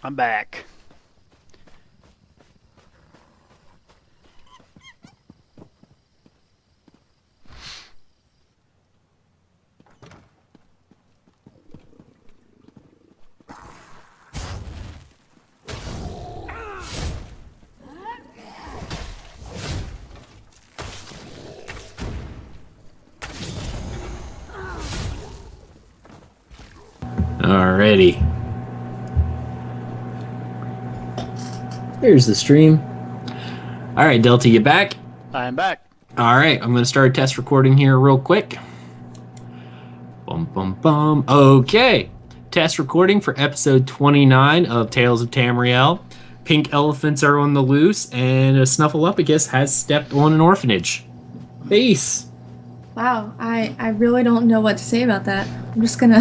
I'm back. Alrighty. Here's the stream. Alright, Delta, you back? I'm back. Alright, I'm going to start a test recording here real quick. Bum, bum, bum. Okay. Test recording for episode 29 of Tales of Tamriel. Pink elephants are on the loose, and a Snuffleupagus has stepped on an orphanage. Peace. Wow, I really don't know what to say about that. I'm just gonna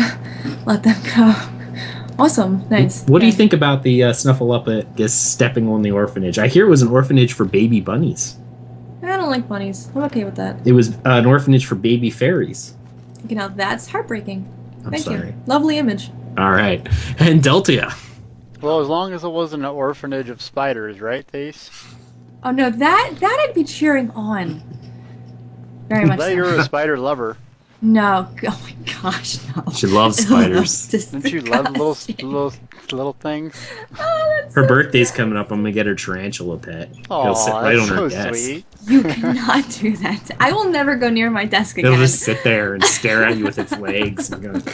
let them go. Awesome, nice. What do you think about the Snuffleupagus stepping on the orphanage? I hear it was an orphanage for baby bunnies. I don't like bunnies. I'm okay with that. It was an orphanage for baby fairies. Okay, now that's heartbreaking. Thank sorry. you. Lovely image. All right. And Deltia. Well, as long as it wasn't an orphanage of spiders, right, Thais? Oh no, that I'd be cheering on. Very much That so. you're a spider lover. No, oh my gosh, no. She loves spiders. Don't you love little things? Oh, that's Her so birthday's coming up. I'm gonna get her tarantula pet. He'll sit Aw, right on that's her so desk. sweet. You cannot do that. I will never go near my desk again. He'll just sit there and stare at you with its legs. And go,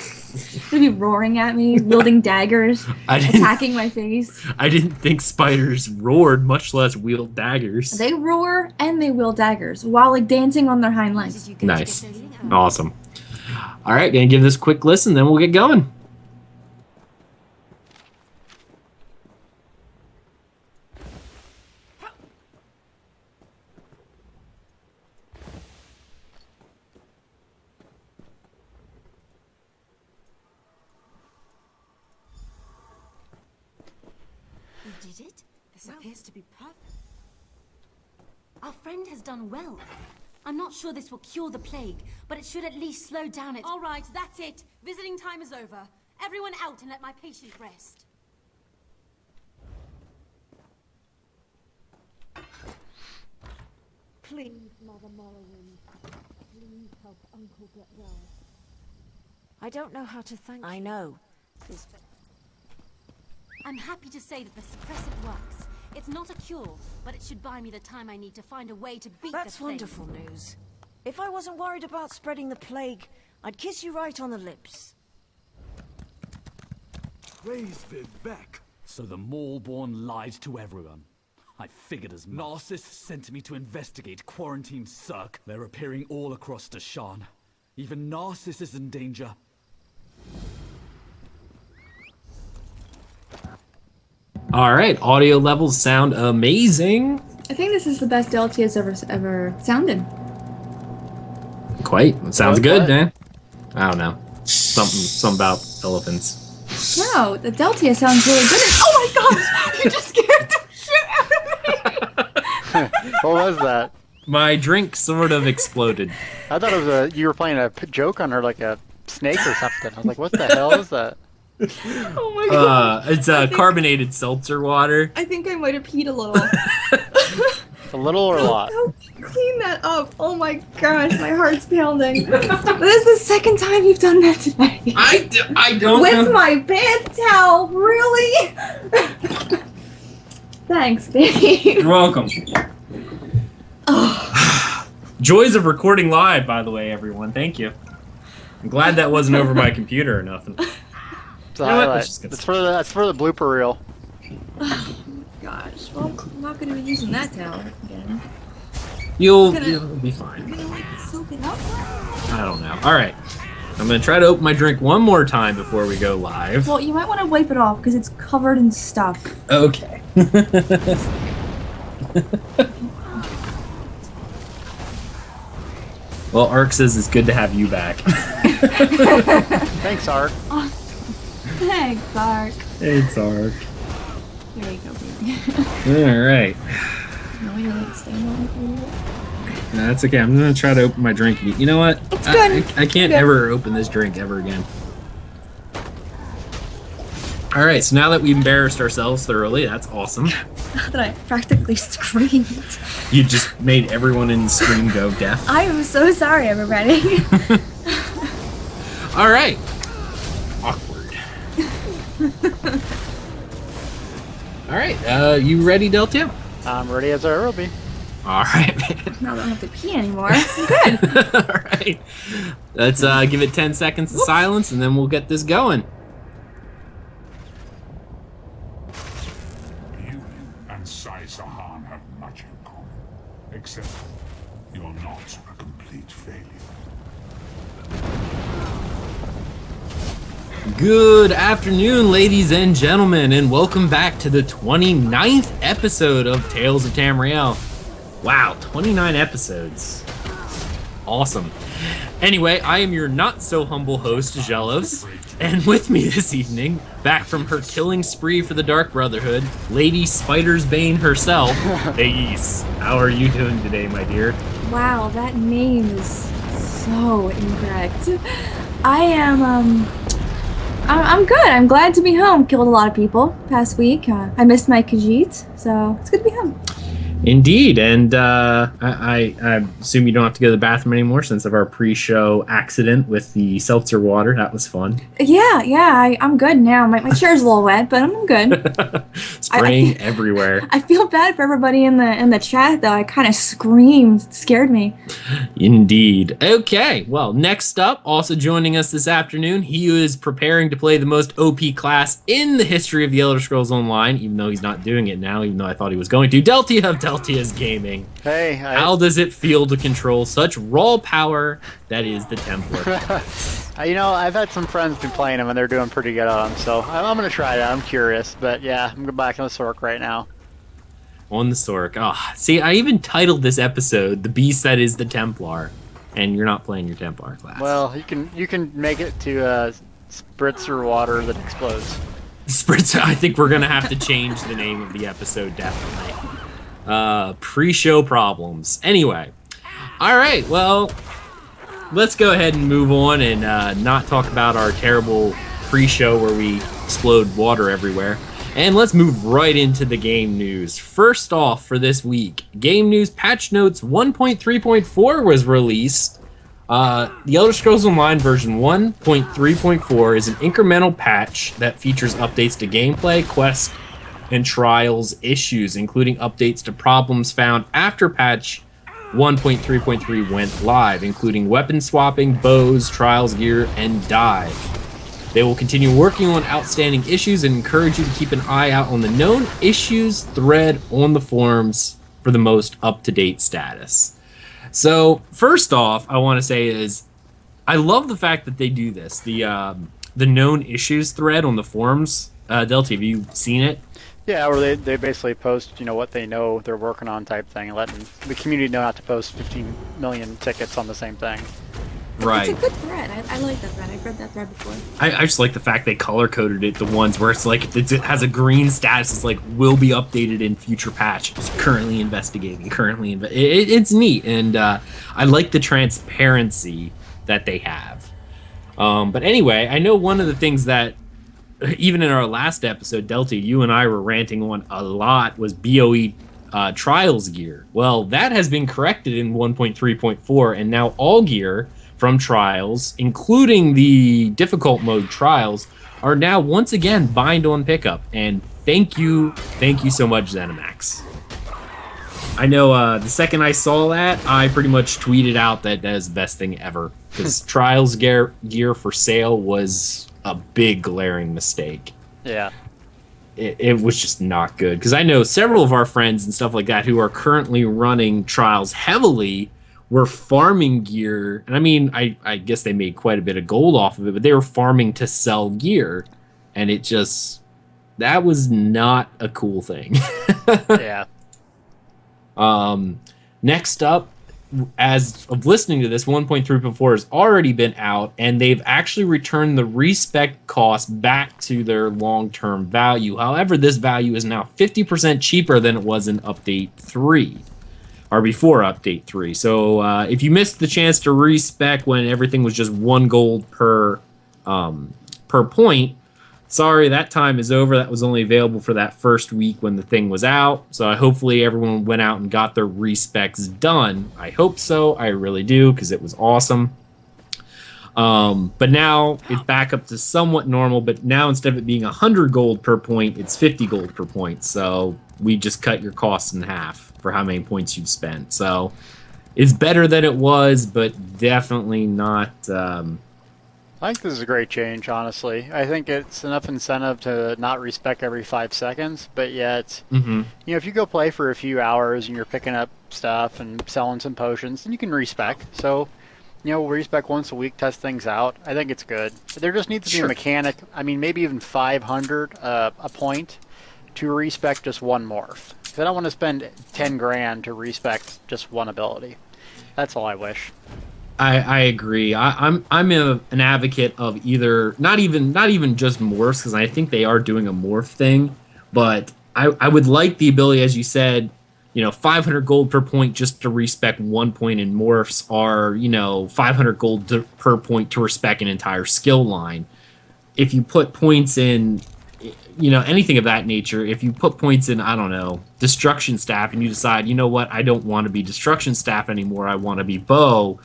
He'll be roaring at me, wielding daggers, attacking my face. I didn't think spiders roared, much less wield daggers. They roar and they wield daggers while like dancing on their hind legs. Nice. Awesome. All right, gonna give this a quick listen, then we'll get going. We did it? This appears to be perfect. Our friend has done well. I'm not sure this will cure the plague, but it should at least slow down its... All right, that's it. Visiting time is over. Everyone out and let my patient rest. Please, Mother Morrowind. Please help Uncle get well. I don't know how to thank I you. know. I'm happy to say that the suppressant works. It's not a cure, but it should buy me the time I need to find a way to beat That's the plague. wonderful news. If I wasn't worried about spreading the plague, I'd kiss you right on the lips. Praise Vivek. So the Maulborn lied to everyone. I figured as much. Narcissus sent me to investigate quarantine Cirque. They're appearing all across Dashan. Even Narcissus is in danger. All right, audio levels sound amazing. I think this is the best Deltia has ever sounded. Quite. It sounds What? good, man. I don't know. Something about elephants. No, the Deltia sounds really good. Oh my gosh! You just scared the shit out of me! What was that? My drink sort of exploded. I thought it was you were playing a joke on her like a snake or something. I was like, what the hell is that? Oh my god. It's carbonated seltzer water. I think I might have peed a little. A little or a lot? Help clean that up. Oh my gosh, my heart's pounding. This is the second time you've done that today. I don't With know. my bath towel, really? Thanks, babe. You're welcome. Joys of recording live, by the way, everyone. Thank you. I'm glad that wasn't over my computer or nothing. It's a You know what? highlight. Let's just get That's for the blooper reel. Gosh, well, I'm not gonna be using that towel again. You'll Gonna- be I'm fine. gonna like soak it up. I don't know. All right. I'm going to try to open my drink one more time before we go live. Well, you might want to wipe it off because it's covered in stuff. Okay. Well, Ark says it's good to have you back. Thanks, Art. Thanks, Ark. It's Ark. There you go, baby. All right. No, you're like stand on it. No, that's okay. I'm gonna try to open my drink. You know what? It's good. I can't ever open this drink ever again. All right, so now that we embarrassed ourselves thoroughly, that's awesome. That I practically screamed. You just made everyone in the stream go deaf. I am so sorry, everybody. All right. Awkward. All right, you ready, Deltia? I'm ready as I will be. All right, man. Now I don't have to pee anymore. I'm good. All right. Let's give it 10 seconds of silence, and then we'll get this going. You and Sai Sahan have much in common, except you're not a complete failure. Good afternoon, ladies and gentlemen, and welcome back to the 29th episode of Tales of Tamriel. Wow, 29 episodes. Awesome. Anyway, I am your not-so-humble host, Aggelos, and with me this evening, back from her killing spree for the Dark Brotherhood, Lady Spider's Bane herself, Thais. How are you doing today, my dear? Wow, that name is so incorrect. I am, I'm good. I'm glad to be home. Killed a lot of people past week. I missed my Khajiit, so it's good to be home. Indeed, and I assume you don't have to go to the bathroom anymore since of our pre-show accident with the seltzer water. That was fun. Yeah, I'm good now. My chair's a little wet, but I'm good. Spraying everywhere. I feel bad for everybody in the chat, though. I kind of screamed. It scared me. Indeed. Okay, well, next up, also joining us this afternoon, he is preparing to play the most OP class in the history of the Elder Scrolls Online, even though he's not doing it now, even though I thought he was going to. Deltia of Deltia's Gaming. Hey. How does it feel to control such raw power that is the Templar? You know, I've had some friends been playing them and they're doing pretty good on them, so I'm going to try that. I'm curious, but yeah, I'm going back on the Sork right now. On the Sork. Oh, see, I even titled this episode "The Beast That Is the Templar," and you're not playing your Templar class. Well, you can make it to spritzer water that explodes. Spritzer. I think we're gonna have to change the name of the episode definitely. Pre-show problems. Anyway, all right. Well, let's go ahead and move on and not talk about our terrible pre-show where we explode water everywhere. And let's move right into the game news. First off for this week, game news patch notes 1.3.4 was released. The Elder Scrolls Online version 1.3.4 is an incremental patch that features updates to gameplay, quests, and trials issues, including updates to problems found after patch 1.3.3 went live, including weapon swapping, bows, trials gear, and dye. They will continue working on outstanding issues and encourage you to keep an eye out on the known issues thread on the forums for the most up-to-date status. So, first off, I want to say is, I love the fact that they do this. The known issues thread on the forums. Deltia, have you seen it? Yeah, where they basically post, what they know they're working on type thing, and letting the community know not to post 15 million tickets on the same thing. Right. It's a good thread. I like that thread. I've read that thread before. I just like the fact they color-coded it, the ones where it's like, it has a green status, it's like, will be updated in future patch. It's currently investigating, it's neat, and I like the transparency that they have. But anyway, I know one of the things that, even in our last episode, Deltia, you and I were ranting on a lot, was BOE trials gear. Well, that has been corrected in 1.3.4, and now all gear from trials, including the difficult mode trials, are now once again bind on pickup. And thank you so much, ZeniMax. I know the second I saw that, I pretty much tweeted out that is the best thing ever, because trials gear for sale was a big glaring mistake. Yeah. It was just not good, because I know several of our friends and stuff like that who are currently running trials heavily were farming gear, and I mean, I guess they made quite a bit of gold off of it, but they were farming to sell gear, and that was not a cool thing. Yeah. Next up, as of listening to this, 1.3.4 has already been out, and they've actually returned the respec cost back to their long-term value. However, this value is now 50% cheaper than it was in Update 3. are before Update 3. So if you missed the chance to respec when everything was just 1 gold per point, sorry, that time is over. That was only available for that first week when the thing was out. So hopefully everyone went out and got their respecs done. I hope so. I really do, because it was awesome. But now it's back up to somewhat normal, but now instead of it being 100 gold per point, it's 50 gold per point. So we just cut your costs in half for how many points you've spent. So it's better than it was, but definitely not... I think this is a great change, honestly. I think it's enough incentive to not respec every 5 seconds, but yet, you know, if you go play for a few hours and you're picking up stuff and selling some potions, then you can respec. So, you know, respec once a week, test things out. I think it's good. There just needs to be a mechanic, I mean, maybe even 500 a point to respec just one morph. Because I don't want to spend 10 grand to respec just one ability. That's all I wish. I agree. I'm an advocate of either not even just morphs, because I think they are doing a morph thing, but I would like the ability, as you said, you know, 500 gold per point just to respec 1 point in morphs, or, you know, 500 gold per point to respec an entire skill line. If you put points in, you know, anything of that nature, if you put points in, I don't know, destruction staff, and you decide, you know what, I don't want to be destruction staff anymore, I want to be bow,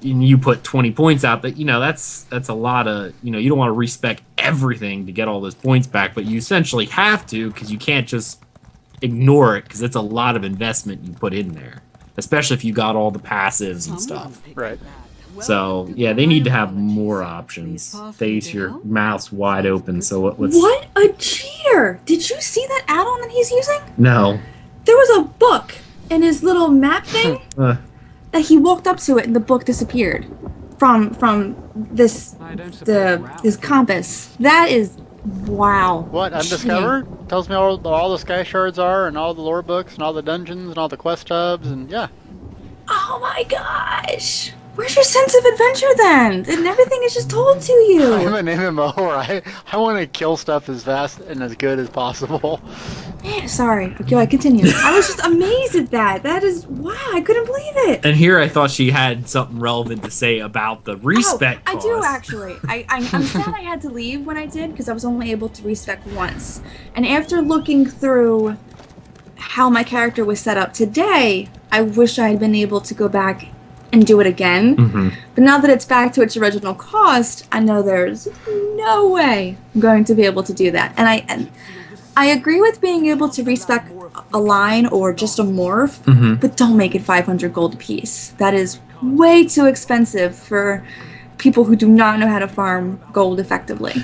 and you put 20 points out, that, you know, that's a lot of, you know, you don't want to respec everything to get all those points back, but you essentially have to, because you can't just ignore it, because it's a lot of investment you put in there, especially if you got all the passives and stuff. Right. So yeah, they need to have more options. Thais, your mouth's wide open. So what's... What a cheater! Did you see that add-on that he's using? No. There was a book in his little map thing. That he walked up to it and the book disappeared from this compass. That is wow. What, undiscovered? Tells me all the sky shards are, and all the lore books, and all the dungeons, and all the quest hubs, and yeah. Oh my gosh! Where's your sense of adventure then? And everything is just told to you. I'm an MMO where I want to kill stuff as fast and as good as possible. Man, sorry. Okay, I continue. I was just amazed at that. That is, wow, I couldn't believe it. And here I thought she had something relevant to say about the respec cost. I do, actually. I'm sad I had to leave when I did, because I was only able to respec once. And after looking through how my character was set up today, I wish I had been able to go back and do it again. But now that it's back to its original cost, I know there's no way I'm going to be able to do that. And I agree with being able to respec a line or just a morph, but don't make it 500 gold a piece. That is way too expensive for people who do not know how to farm gold effectively.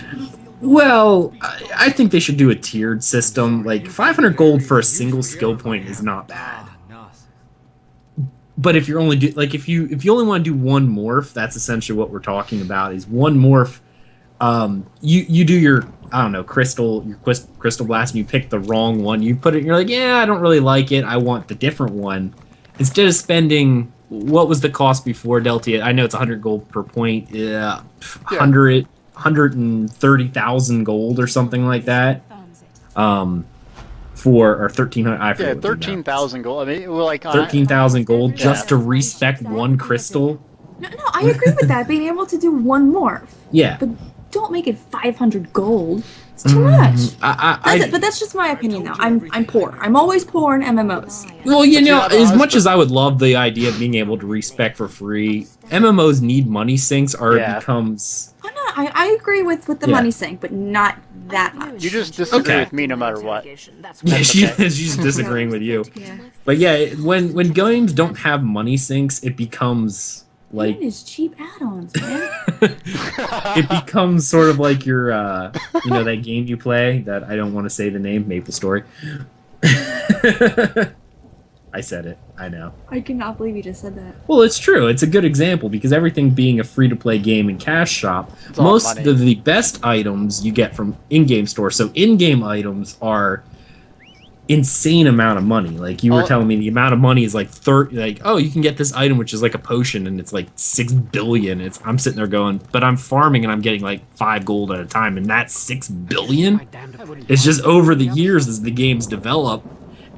Well, I think they should do a tiered system. Like 500 gold for a single skill point is not bad. But if you're only if you only want to do one morph, that's essentially what we're talking about. Is one morph. You do your, I don't know, crystal blast, and you pick the wrong one. You put it, and you're like, yeah, I don't really like it. I want the different one. Instead of spending, what was the cost before Deltia? I know it's 100 gold per point. Yeah, 130,000 gold or something like that. Or 1,300. I forget. Yeah, 13,000 gold. I mean, like 13,000 gold just to respec one crystal. No, I agree with that. Being able to do one morph. Yeah. But don't make it 500 gold. It's too much. But that's just my opinion, though. I'm poor. I'm always poor in MMOs. Well, you know, as much as I would love the idea of being able to respec for free, MMOs need money sinks, or it becomes... Oh, no, I agree with the money sink, but not that much. You just disagree with me no matter what. Yeah, she's disagreeing with you. Yeah. But yeah, when games don't have money sinks, it becomes like... These cheap add-ons, man. It becomes sort of like your, you know, that game you play that I don't want to say the name, Maple Story. I said it. I know. I cannot believe you just said that. Well, it's true. It's a good example because everything being a free-to-play game and cash shop, most of the best items you get from in-game stores. So in-game items are insane amount of money. Like you were telling me, the amount of money is like 30. Like, oh, you can get this item which is like a potion and it's like 6 billion. I'm sitting there going, but I'm farming and I'm getting like 5 gold at a time, and that's 6 billion. It's just over the years as the games develop.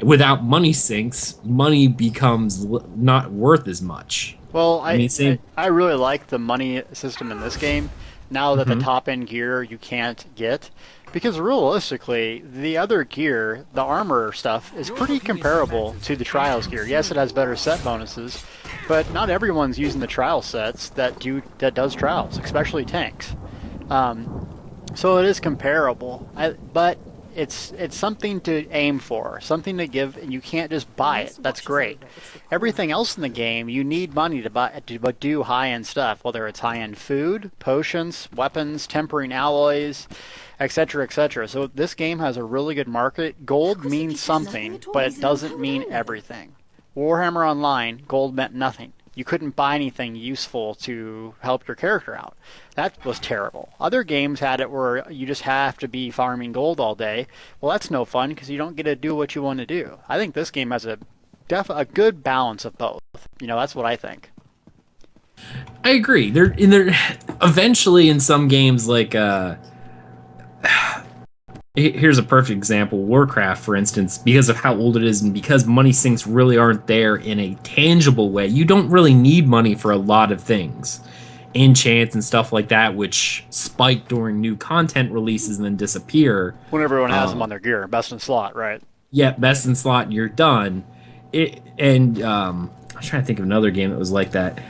without money sinks, money becomes not worth as much. Well, I really like the money system in this game. Now that the top end gear you can't get, because realistically, the other gear, the armor stuff, is pretty comparable to the Trials gear. Yes, it has better set bonuses, but not everyone's using the Trial sets that does Trials, especially tanks. So it is comparable, but it's something to aim for, something to give, and you can't just buy it. That's great. Everything else in the game, you need money to buy to do high-end stuff, whether it's high-end food, potions, weapons, tempering alloys, etc., etc. So this game has a really good market. Gold means something, but it doesn't mean everything. Warhammer Online, gold meant nothing. You couldn't buy anything useful to help your character out. That was terrible. Other games had it where you just have to be farming gold all day. Well, that's no fun because you don't get to do what you want to do. I think this game has a good balance of both. That's what I think. I agree. There eventually in some games like here's a perfect example. Warcraft, for instance, because of how old it is and because money sinks really aren't there in a tangible way, you don't really need money for a lot of things. Enchants and stuff like that, which spike during new content releases and then disappear. When everyone has them on their gear. Best in slot, right? Yeah, best in slot and you're done. I'm trying to think of another game that was like that.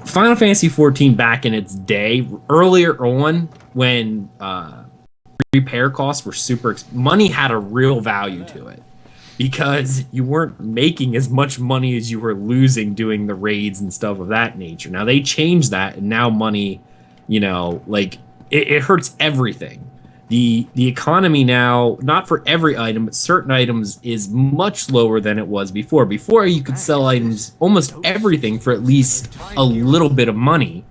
Final Fantasy XIV back in its day, earlier on when... repair costs were money had a real value to it because you weren't making as much money as you were losing doing the raids and stuff of that nature. Now they changed that, and now money, it hurts everything. The economy now, not for every item, but certain items is much lower than it was before. Before you could sell items, almost everything, for at least a little bit of money.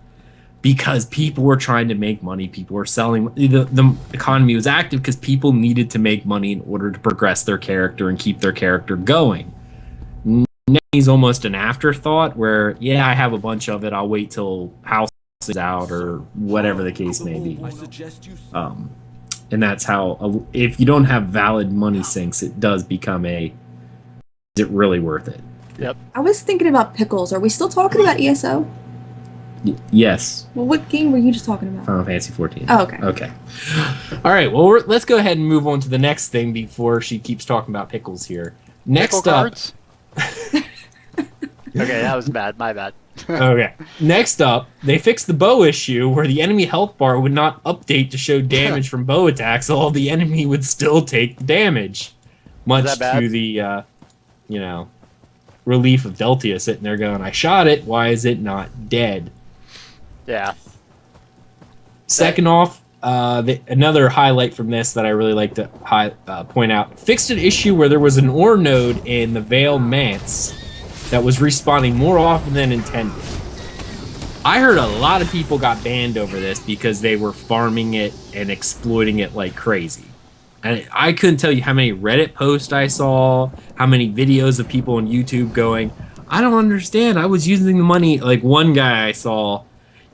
Because people were trying to make money, people were selling. The economy was active because people needed to make money in order to progress their character and keep their character going. Now he's almost an afterthought where, yeah, I have a bunch of it. I'll wait till house is out or whatever the case may be. And that's how, if you don't have valid money sinks, it does become is it really worth it? Yep. I was thinking about pickles. Are we still talking about ESO? Yes. Well, what game were you just talking about? Final Fantasy XIV. Oh, okay. Okay. All right. Well, let's go ahead and move on to the next thing before she keeps talking about pickles here. Next Pickle up. Cards? Okay, that was bad. My bad. Okay. Next up, they fixed the bow issue where the enemy health bar would not update to show damage from bow attacks, so the enemy would still take the damage. Much to the, relief of Deltia sitting there going, I shot it. Why is it not dead? Yeah. Second off, another highlight from this that I really like to point out, fixed an issue where there was an ore node in the Vale Manse that was respawning more often than intended. I heard a lot of people got banned over this because they were farming it and exploiting it like crazy. And I couldn't tell you how many Reddit posts I saw, how many videos of people on YouTube going, I don't understand. I was using the money. Like one guy I saw,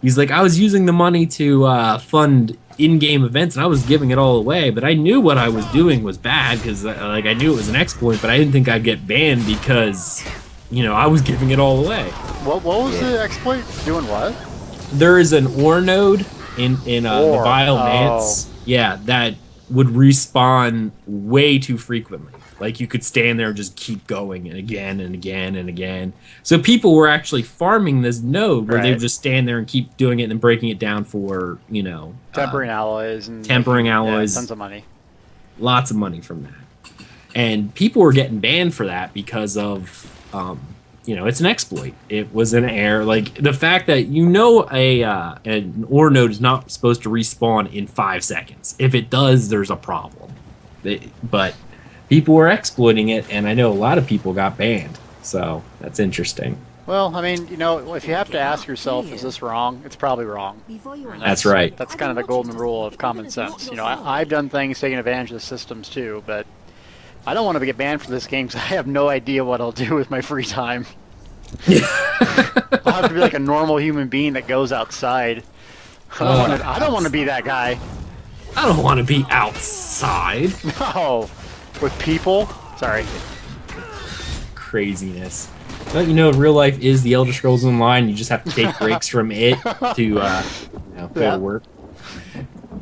he's like, I was using the money to fund in-game events, and I was giving it all away. But I knew what I was doing was bad because, I knew it was an exploit. But I didn't think I'd get banned because, I was giving it all away. What was the exploit? Doing what? There is an ore node in the Vile Manse. Yeah, that would respawn way too frequently. Like you could stand there and just keep going and again and again and again. So people were actually farming this node where they would just stand there and keep doing it and breaking it down for, tempering alloys and alloys. Tons of money. Lots of money from that. And people were getting banned for that because of it's an exploit. It was an error. Like the fact that an ore node is not supposed to respawn in 5 seconds. If it does, there's a problem. But people were exploiting it, and I know a lot of people got banned. So that's interesting. Well, I mean, if you have to ask yourself, is this wrong? It's probably wrong. That's right. That's kind of the golden rule of common sense. I've done things taking advantage of the systems too, but I don't want to get banned for this game because I have no idea what I'll do with my free time. I'll have to be like a normal human being that goes outside. I don't want to be that guy. I don't want to be outside. No. With people? Sorry. craziness. But you know, real life is the Elder Scrolls Online. You just have to take breaks from it to go to work.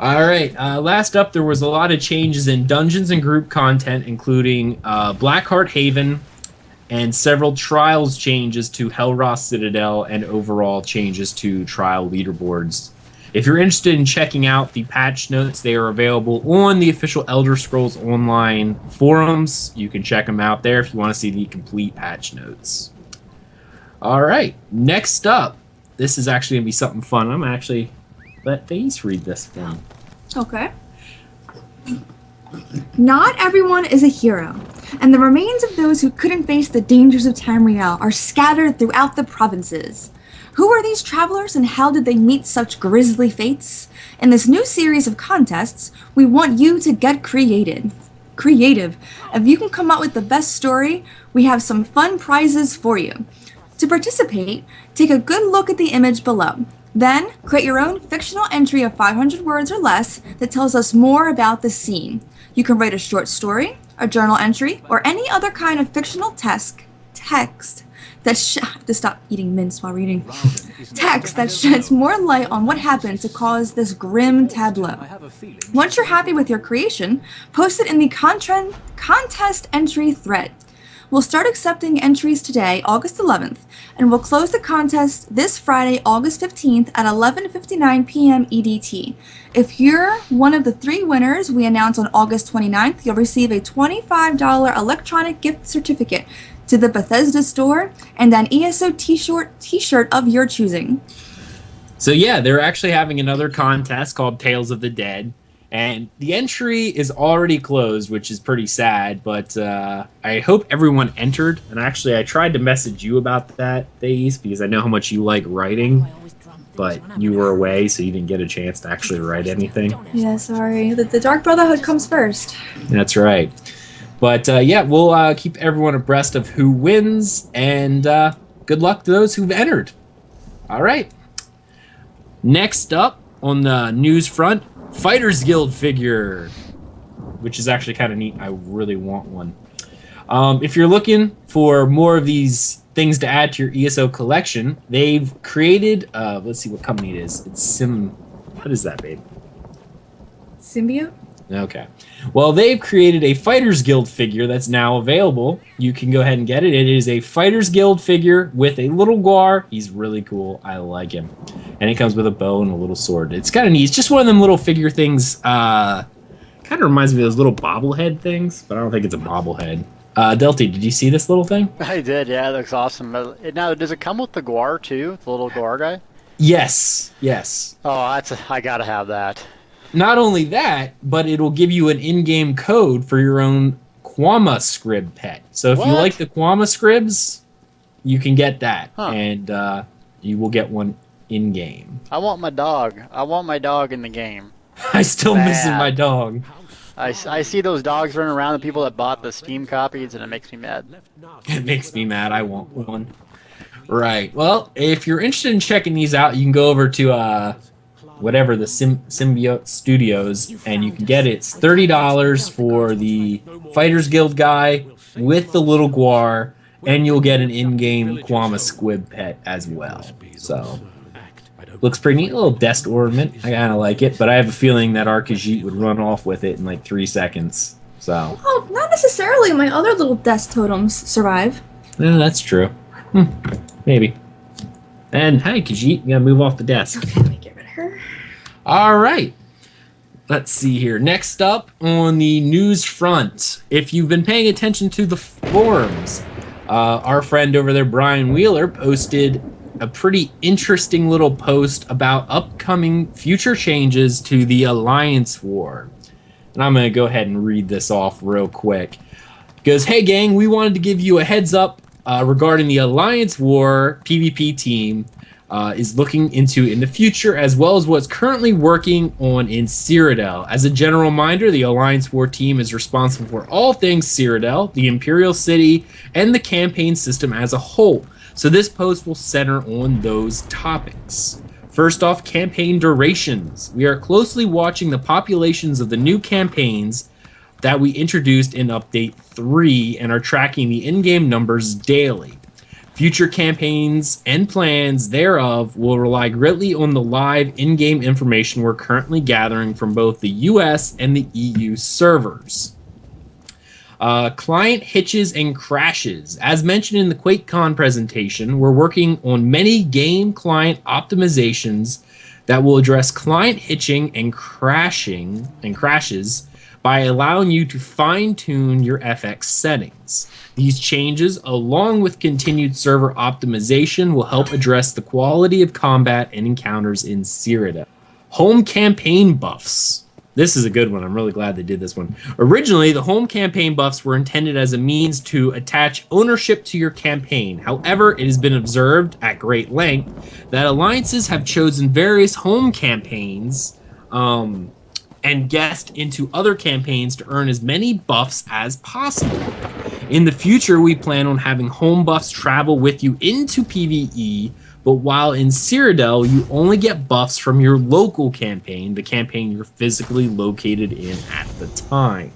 All right. Last up, there was a lot of changes in dungeons and group content, including Blackheart Haven and several trials changes to Hellroth Citadel and overall changes to trial leaderboards. If you're interested in checking out the patch notes, they are available on the official Elder Scrolls Online forums. You can check them out there if you want to see the complete patch notes. All right, next up, this is actually going to be something fun. I'm actually let Thais read this one. Okay. Not everyone is a hero, and the remains of those who couldn't face the dangers of Tamriel are scattered throughout the provinces. Who are these travelers and how did they meet such grisly fates? In this new series of contests, we want you to get creative. If you can come up with the best story, we have some fun prizes for you. To participate, take a good look at the image below. Then, create your own fictional entry of 500 words or less that tells us more about the scene. You can write a short story, a journal entry, or any other kind of fictional text that I have to stop eating mince while reading. Text that sheds more light on what happened to cause this grim tableau. Once you're happy with your creation, post it in the contest entry thread. We'll start accepting entries today, August 11th, and we'll close the contest this Friday, August 15th at 11:59 p.m. EDT. If you're one of the 3 winners we announce on August 29th, you'll receive a $25 electronic gift certificate to the Bethesda store and an ESO t-shirt of your choosing. So yeah, they're actually having another contest called Tales of the Dead. And the entry is already closed, which is pretty sad, but I hope everyone entered. And actually, I tried to message you about that, Thais, because I know how much you like writing, but you were away, so you didn't get a chance to actually write anything. Yeah, sorry. The Dark Brotherhood comes first. That's right. But yeah, we'll keep everyone abreast of who wins, and good luck to those who've entered. All right. Next up on the news front, Fighters Guild figure, which is actually kind of neat. I really want one. If you're looking for more of these things to add to your ESO collection, they've created, let's see what company it is. It's what is that, babe? Symbiote? Okay. Well, they've created a Fighters Guild figure that's now available. You can go ahead and get it. It is a Fighters Guild figure with a little Guar. He's really cool. I like him. And it comes with a bow and a little sword. It's kind of neat. It's just one of them little figure things. Kind of reminds me of those little bobblehead things, but I don't think it's a bobblehead. Deltia, did you see this little thing? I did, yeah. It looks awesome. Now, does it come with the Guar, too? The little Guar guy? Yes. Oh, I gotta have that. Not only that, but it'll give you an in-game code for your own Quama Scrib pet. So if you like the Quama Scribs, you can get that, and you will get one in-game. I want my dog. I want my dog in the game. I still missing my dog. I see those dogs running around, the people that bought the Steam copies, and it makes me mad. It makes me mad. I want one. Right. Well, if you're interested in checking these out, you can go over to whatever the Symbiote Studios, and you can get it. It's $30 for the Fighters Guild guy with the little Guar, and you'll get an in-game Quama Squib pet as well. So, looks pretty neat. A little desk ornament. I kind of like it, but I have a feeling that Khajiit would run off with it in like 3 seconds. So. Oh, not necessarily. My other little desk totems survive. Yeah, that's true. Maybe. And hey, Khajiit, you gotta move off the desk. Okay, let me get rid of her. All right. Let's see here. Next up on the news front, if you've been paying attention to the forums, our friend over there, Brian Wheeler, posted a pretty interesting little post about upcoming future changes to the Alliance War. And I'm going to go ahead and read this off real quick. It goes, hey gang, we wanted to give you a heads up regarding the Alliance War PvP team is looking into in the future, as well as what's currently working on in Cyrodiil. As a general reminder, the Alliance War team is responsible for all things Cyrodiil, the Imperial City, and the campaign system as a whole. So this post will center on those topics. First off, campaign durations. We are closely watching the populations of the new campaigns that we introduced in Update 3 and are tracking the in-game numbers daily. Future campaigns and plans thereof will rely greatly on the live in-game information we're currently gathering from both the US and the EU servers. Client hitches and crashes. As mentioned in the QuakeCon presentation, we're working on many game client optimizations that will address client hitching and crashes by allowing you to fine-tune your FX settings. These changes, along with continued server optimization, will help address the quality of combat and encounters in Cyrodiil. Home campaign buffs. This is a good one. I'm really glad they did this one. Originally, the home campaign buffs were intended as a means to attach ownership to your campaign. However, it has been observed at great length that alliances have chosen various home campaigns and guessed into other campaigns to earn as many buffs as possible. In the future, we plan on having home buffs travel with you into PvE, but while in Cyrodiil, you only get buffs from your local campaign, the campaign you're physically located in at the time.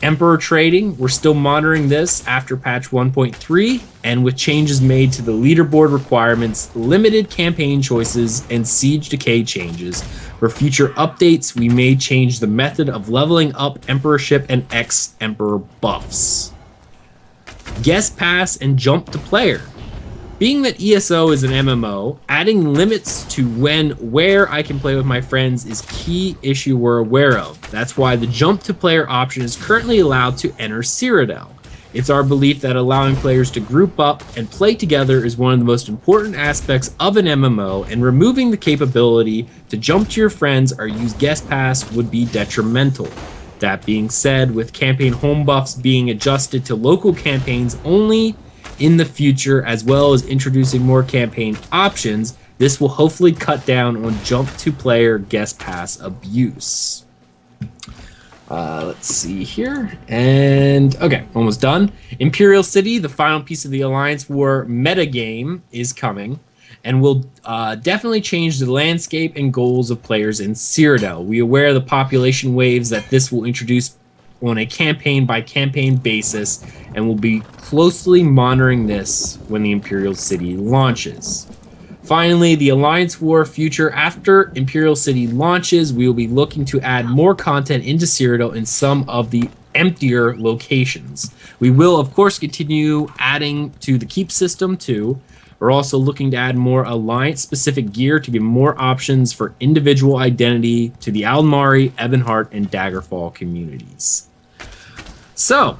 Emperor trading, we're still monitoring this after patch 1.3, and with changes made to the leaderboard requirements, limited campaign choices, and siege decay changes. For future updates, we may change the method of leveling up Emperorship and ex-Emperor buffs. Guest Pass and Jump to Player. Being that ESO is an MMO, adding limits to where I can play with my friends is key issue we're aware of. That's why the jump to player option is currently allowed to enter Cyrodiil. It's our belief that allowing players to group up and play together is one of the most important aspects of an MMO, and removing the capability to jump to your friends or use guest pass would be detrimental. That being said, with campaign home buffs being adjusted to local campaigns only in the future, as well as introducing more campaign options, this will hopefully cut down on jump to player guest pass abuse. Let's see here. And okay, almost done. Imperial City, the final piece of the Alliance War metagame, is coming and will definitely change the landscape and goals of players in Cyrodiil. We are aware of the population waves that this will introduce on a campaign-by-campaign basis, and will be closely monitoring this when the Imperial City launches. Finally, the Alliance War future. After Imperial City launches, we will be looking to add more content into Cyrodiil in some of the emptier locations. We will, of course, continue adding to the keep system too. We're also looking to add more Alliance-specific gear to give more options for individual identity to the Aldmari, Ebonheart, and Daggerfall communities. So,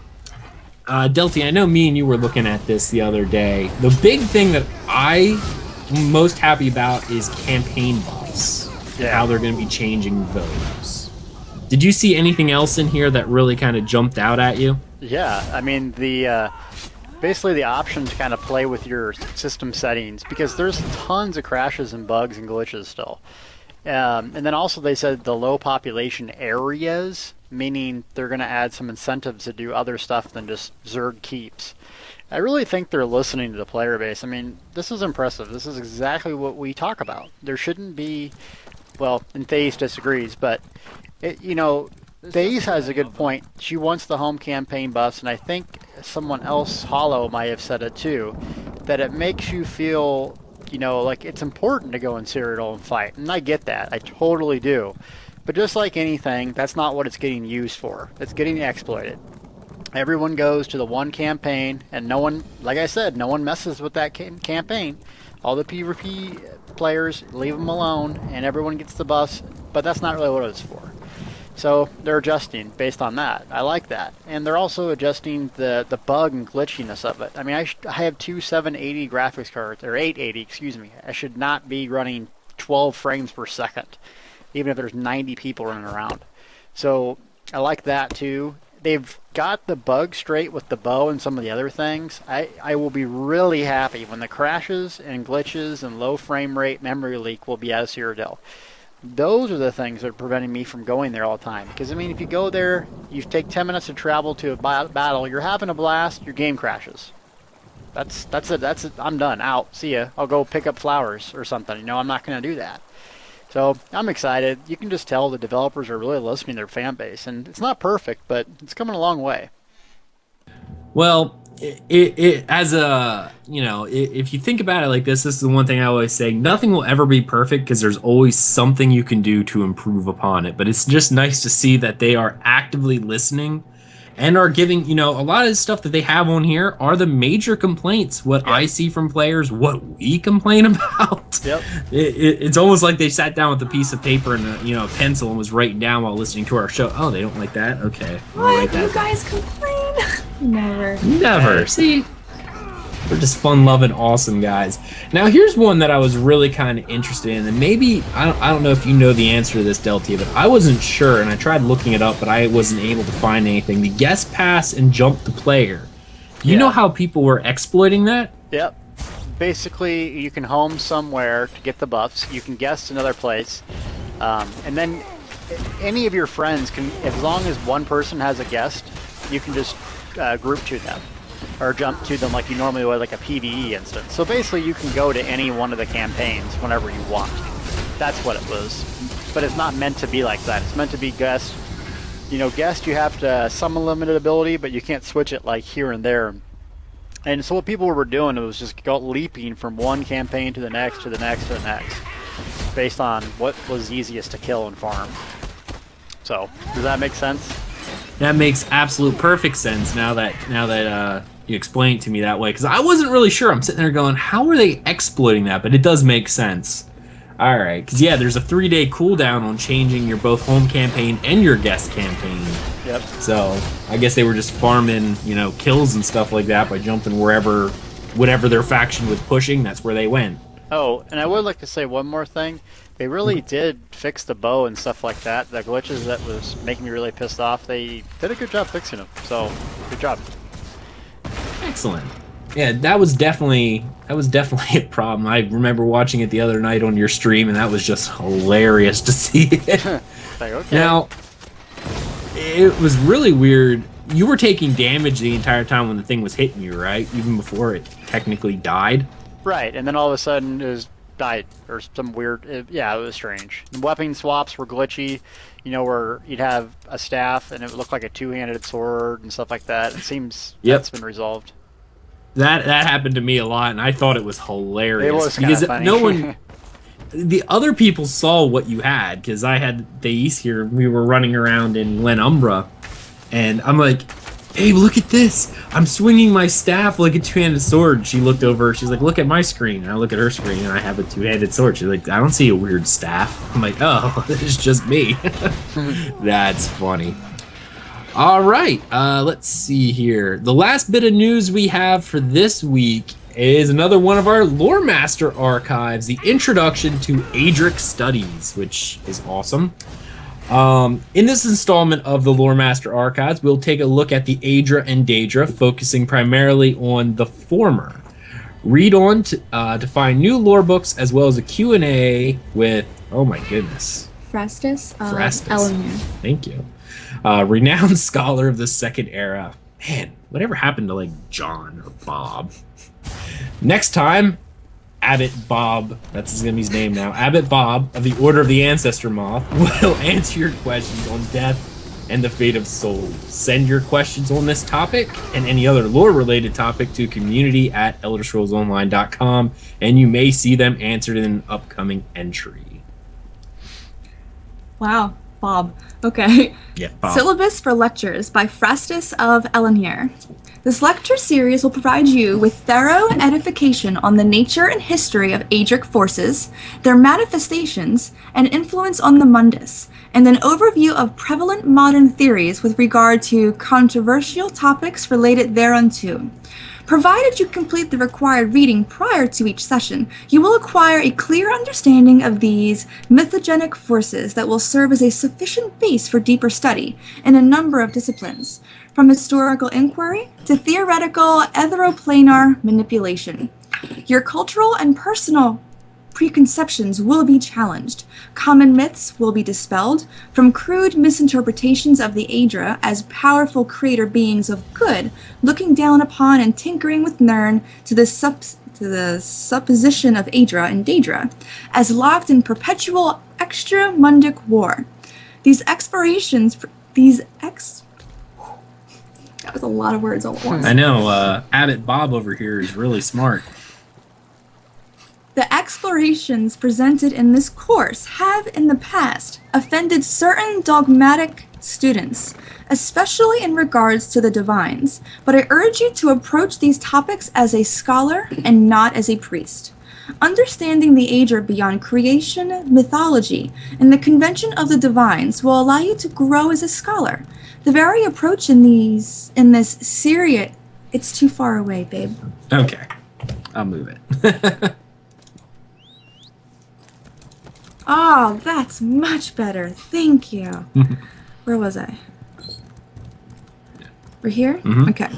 Deltia, I know me and you were looking at this the other day. The big thing that I'm most happy about is campaign buffs. Yeah. How they're going to be changing those. Did you see anything else in here that really kind of jumped out at you? Yeah, I mean, basically the option to kind of play with your system settings, because there's tons of crashes and bugs and glitches still. And then also they said the low population areas, meaning they're going to add some incentives to do other stuff than just Zerg keeps. I really think they're listening to the player base. I mean, this is impressive. This is exactly what we talk about. There shouldn't be, well, and Thais disagrees, but, Thais has a good point. She wants the home campaign buffs, and I think someone else, Hollow, might have said it too, that it makes you feel, like it's important to go in Cyrodiil and fight. And I get that. I totally do. But just like anything, that's not what it's getting used for. It's getting exploited. Everyone goes to the one campaign, and no one, like I said, no one messes with that campaign. All the PvP players, leave them alone, and everyone gets the buffs, but that's not really what it's for. So they're adjusting based on that. I like that. And they're also adjusting the bug and glitchiness of it. I mean, I have two 780 graphics cards, or 880, excuse me. I should not be running 12 frames per second, even if there's 90 people running around. So I like that too. They've got the bug straight with the bow and some of the other things. I will be really happy when the crashes and glitches and low frame rate memory leak will be out of Cyrodiil. Those are the things that are preventing me from going there all the time. Because, I mean, if you go there, you take 10 minutes to travel to a battle, you're having a blast, your game crashes. That's it. I'm done. Out. See ya. I'll go pick up flowers or something. I'm not going to do that. So I'm excited. You can just tell the developers are really listening to their fan base, and it's not perfect, but it's coming a long way. Well, it as a, if you think about it like this is the one thing I always say: nothing will ever be perfect because there's always something you can do to improve upon it. But it's just nice to see that they are actively listening and are giving, a lot of the stuff that they have on here are the major complaints. What I see from players, what we complain about. Yep. It's almost like they sat down with a piece of paper and a pencil and was writing down while listening to our show. Oh, they don't like that? Okay. What? You guys complain? Never. Never. See? We're just fun-loving, awesome guys. Now, here's one that I was really kind of interested in, and maybe, I don't know if you know the answer to this, Deltia, but I wasn't sure, and I tried looking it up, but I wasn't able to find anything. The guest pass and jump the player. You know how people were exploiting that? Yep. Basically, you can home somewhere to get the buffs. You can guest another place, and then any of your friends can, as long as one person has a guest, you can just group to them. Or jump to them like you normally would, like a PvE instance. So basically you can go to any one of the campaigns whenever you want. That's what it was. But it's not meant to be like that. It's meant to be guest. Guest, you have to some limited ability, but you can't switch it like here and there. And so what people were doing was just leaping from one campaign to the next, to the next, to the next, based on what was easiest to kill and farm. So, does that make sense? That makes absolute perfect sense now that you explain it to me that way, because I wasn't really sure. I'm sitting there going, how are they exploiting that? But it does make sense. All right, because there's a 3-day cooldown on changing your both home campaign and your guest campaign. Yep. So I guess they were just farming, kills and stuff like that by jumping whatever their faction was pushing. That's where they went. Oh, and I would like to say one more thing. They really did fix the bow and stuff like that. The glitches that was making me really pissed off, they did a good job fixing them. So, good job. Excellent. Yeah, that was definitely a problem. I remember watching it the other night on your stream, and that was just hilarious to see it. Like, okay. Now, it was really weird. You were taking damage the entire time when the thing was hitting you, right? Even before it technically died? Right, and then all of a sudden it was died, or some weird... it was strange. The weapon swaps were glitchy, where you'd have a staff and it would look like a two-handed sword and stuff like that. It seems that's been resolved. That happened to me a lot, and I thought it was hilarious. It was kind of funny. No one... The other people saw what you had, because I had Thais here, we were running around in Lenumbra, and I'm like, hey, look at this! I'm swinging my staff like a two-handed sword. She looked over, she's like, look at my screen. And I look at her screen, and I have a two-handed sword. She's like, I don't see a weird staff. I'm like, oh, it's just me. That's funny. All right, let's see here. The last bit of news we have for this week is another one of our Loremaster archives, the introduction to Aedric Studies, which is awesome. In this installment of the Loremaster archives, we'll take a look at the Aedra and Daedra, focusing primarily on the former. Read on to find new lore books, as well as a Q&A with, oh my goodness, Frastus Elenir. Thank you. Renowned scholar of the Second Era. Man, whatever happened to, John or Bob? Next time, Abbot Bob, that's gonna be his name now, Abbot Bob of the Order of the Ancestor Moth will answer your questions on death and the fate of souls. Send your questions on this topic and any other lore-related topic to community@elderscrollsonline.com, and you may see them answered in an upcoming entry. Wow, Bob. Okay. Yeah, Bob. Syllabus for Lectures by Frastus of Elenir. This lecture series will provide you with thorough edification on the nature and history of Aedric forces, their manifestations, and influence on the Mundus, and an overview of prevalent modern theories with regard to controversial topics related thereunto. Provided you complete the required reading prior to each session, you will acquire a clear understanding of these mythogenic forces that will serve as a sufficient base for deeper study in a number of disciplines, from historical inquiry to theoretical etheroplanar manipulation. Your cultural and personal preconceptions will be challenged. Common myths will be dispelled, from crude misinterpretations of the Aedra as powerful creator beings of good, looking down upon and tinkering with Nirn, to the supposition of Aedra and Daedra as locked in perpetual extra-mundic war. These explorations... That was a lot of words all at once. I know. Abbott Bob over here is really smart. The explorations presented in this course have, in the past, offended certain dogmatic students, especially in regards to the divines, but I urge you to approach these topics as a scholar and not as a priest. Understanding the Aedra beyond creation, mythology, and the convention of the divines will allow you to grow as a scholar. The very approach in this series... It's too far away, babe. Okay. I'll move it. Oh, that's much better. Thank you. Where was I? We're here? Mm-hmm. Okay.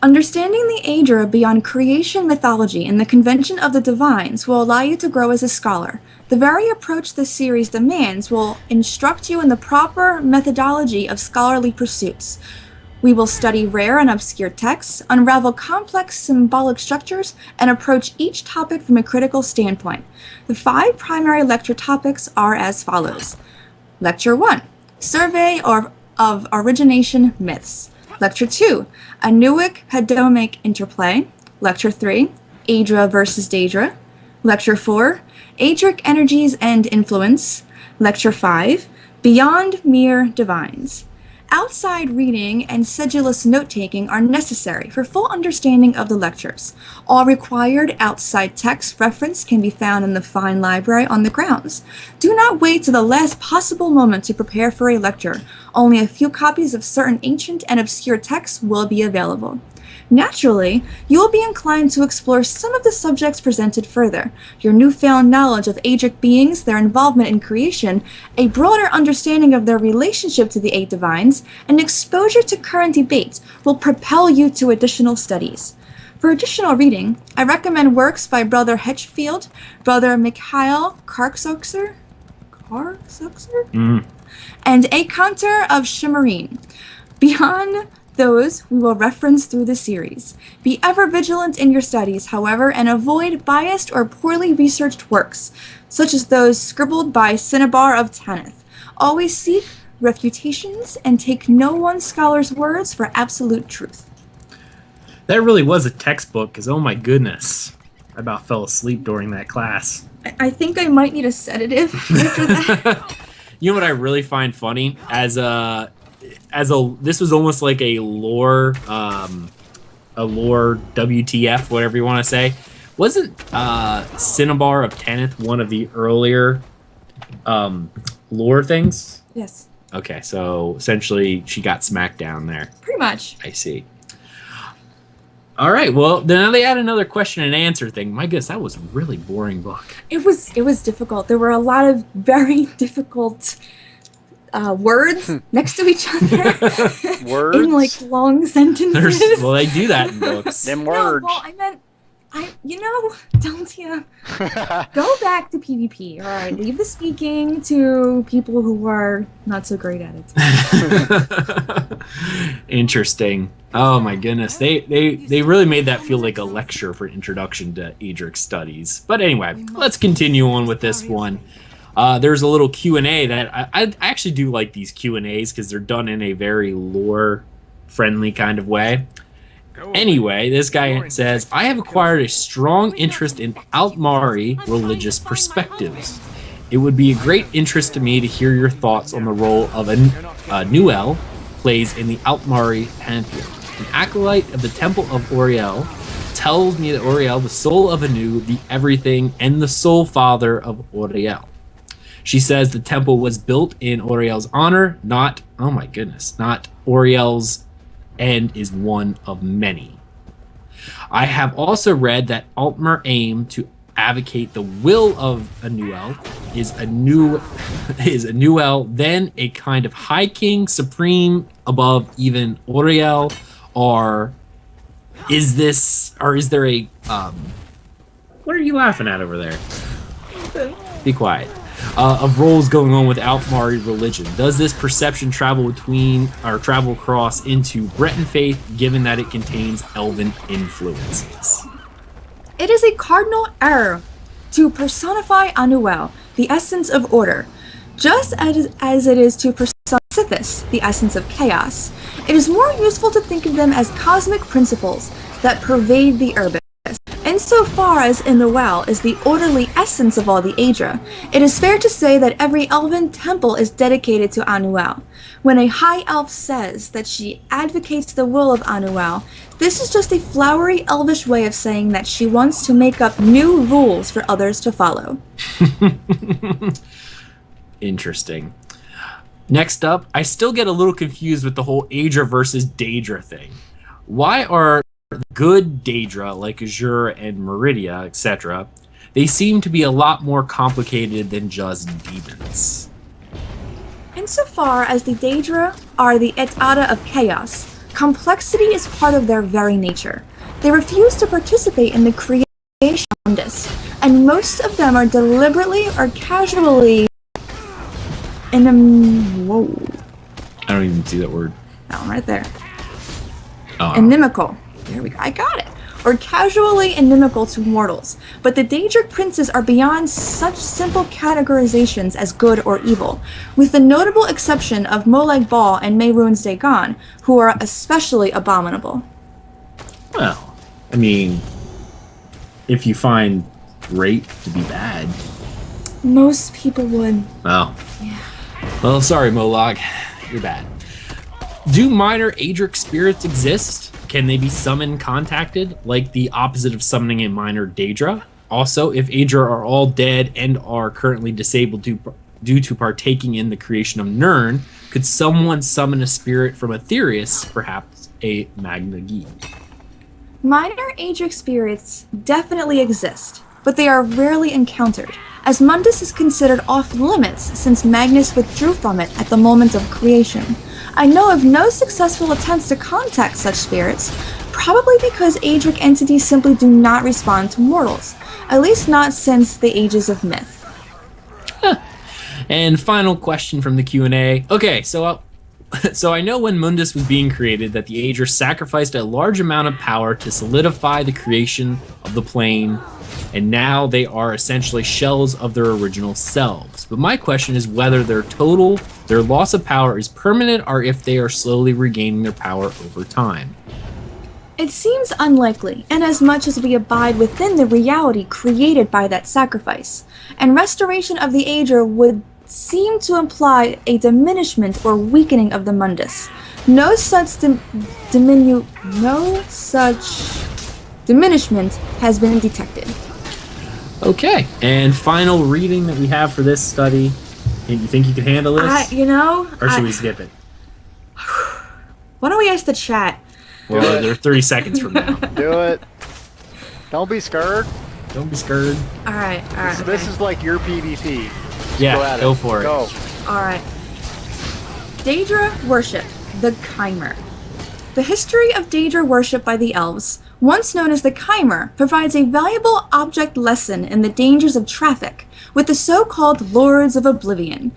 Understanding the Aedra beyond creation, mythology, and the convention of the divines will allow you to grow as a scholar. The very approach this series demands will instruct you in the proper methodology of scholarly pursuits. We will study rare and obscure texts, unravel complex symbolic structures, and approach each topic from a critical standpoint. The 5 primary lecture topics are as follows. Lecture 1, Survey of Origination Myths. Lecture 2, Anuic Pedomic Interplay. Lecture 3, Aedra versus Daedra. Lecture 4, Aedric Energies and Influence. Lecture 5, Beyond Mere Divines. Outside reading and sedulous note-taking are necessary for full understanding of the lectures. All required outside text reference can be found in the fine library on the grounds. Do not wait to the last possible moment to prepare for a lecture. Only a few copies of certain ancient and obscure texts will be available. Naturally, you will be inclined to explore some of the subjects presented further. Your newfound knowledge of Aedric beings, their involvement in creation, a broader understanding of their relationship to the 8 divines, and exposure to current debates will propel you to additional studies. For additional reading, I recommend works by Brother Hetchfield, Brother Mikhail Karksoxer, and A Counter of Shimmerine. Beyond those we will reference through the series. Be ever vigilant in your studies, however, and avoid biased or poorly researched works, such as those scribbled by Cinnabar of Tanith. Always seek refutations and take no one scholar's words for absolute truth. That really was a textbook, because oh my goodness, I about fell asleep during that class. I think I might need a sedative after that. You know what I really find funny? This was almost like a lore WTF, whatever you want to say. Wasn't Cinnabar of Tanith one of the earlier lore things? Yes. Okay, so essentially she got smacked down there. Pretty much. I see. All right, well, now they add another question and answer thing. My goodness, that was a really boring book. It was difficult. There were a lot of very difficult words next to each other. Words? In like long sentences. Well, they do that in books. Them words. No, well, I meant, Deltia, go back to PvP, all right? Leave the speaking to people who are not so great at it. Interesting. Oh my goodness, they really made that feel like a lecture for introduction to Aedric Studies. But anyway, let's continue on with this one. There's a little Q&A that I actually do like these Q&As because they're done in a very lore-friendly kind of way. Anyway, this guy says, I have acquired a strong interest in Altmari religious perspectives. It would be a great interest to me to hear your thoughts on the role of a Nuel plays in the Altmari pantheon. An acolyte of the Temple of Auriel tells me that Auriel, the soul of Anu, the everything, and the soul father of Auriel. She says the temple was built in Auriel's honor, not Auriel's, and is one of many. I have also read that Altmer aim to advocate the will of Anuel is Anuel then a kind of high king supreme above even Auriel, or is there a what are you laughing at over there? Be quiet. Of roles going on with Altmari religion. Does this perception travel across into Breton faith, given that it contains elven influences? It is a cardinal error to personify Anuel. the essence of order, just as it is to Sithis, the essence of chaos. It is more useful to think of them as cosmic principles that pervade the Urbis. Insofar as Inuel is the orderly essence of all the Aedra, it is fair to say that every elven temple is dedicated to Anuel. When a high elf says that she advocates the will of Anuel, this is just a flowery elvish way of saying that she wants to make up new rules for others to follow. Interesting. Next up, I still get a little confused with the whole Aedra versus Daedra thing. Why are good Daedra, like Azure and Meridia, etc., they seem to be a lot more complicated than just demons? Insofar as the Daedra are the Et'ada of chaos, complexity is part of their very nature. They refuse to participate in the creation of this, and most of them are deliberately or casually whoa. I don't even see that word. That one right there. Oh. Inimical. There we go. I got it. Or casually inimical to mortals. But the Daedric princes are beyond such simple categorizations as good or evil, with the notable exception of Molag Bal and Mehrunes Dagon, who are especially abominable. Well, I mean, if you find rape to be bad. Most people would. Oh. Yeah. Well, sorry, Molag. You're bad. Do minor Aedric spirits exist? Can they be summoned, contacted, like the opposite of summoning a minor Daedra? Also, if Aedra are all dead and are currently disabled due to partaking in the creation of Nirn, could someone summon a spirit from Aetherius, perhaps a Magna Gi? Minor Aedric spirits definitely exist, but they are rarely encountered, as Mundus is considered off-limits since Magnus withdrew from it at the moment of creation. I know of no successful attempts to contact such spirits, probably because Aedric entities simply do not respond to mortals, at least not since the ages of myth. And final question from the Q&A. Okay, so I know when Mundus was being created that the Aedra sacrificed a large amount of power to solidify the creation of the plane, and now they are essentially shells of their original selves. But my question is whether their loss of power is permanent or if they are slowly regaining their power over time. It seems unlikely, inasmuch as we abide within the reality created by that sacrifice, and restoration of the Aedra would seem to imply a diminishment or weakening of the Mundus. No such diminishment has been detected. Okay, and final reading that we have for this study. You think you can handle this? Or should we skip it? Why don't we ask the chat? Well, they're 30 seconds from now. Do it. Don't be scared. Don't be scared. Alright. This is like your PvP. Yeah, go for it. Go. Alright. Daedra worship, the Chimer. The history of Daedra worship by the elves, once known as the Chimer, provides a valuable object lesson in the dangers of traffic with the so-called Lords of Oblivion.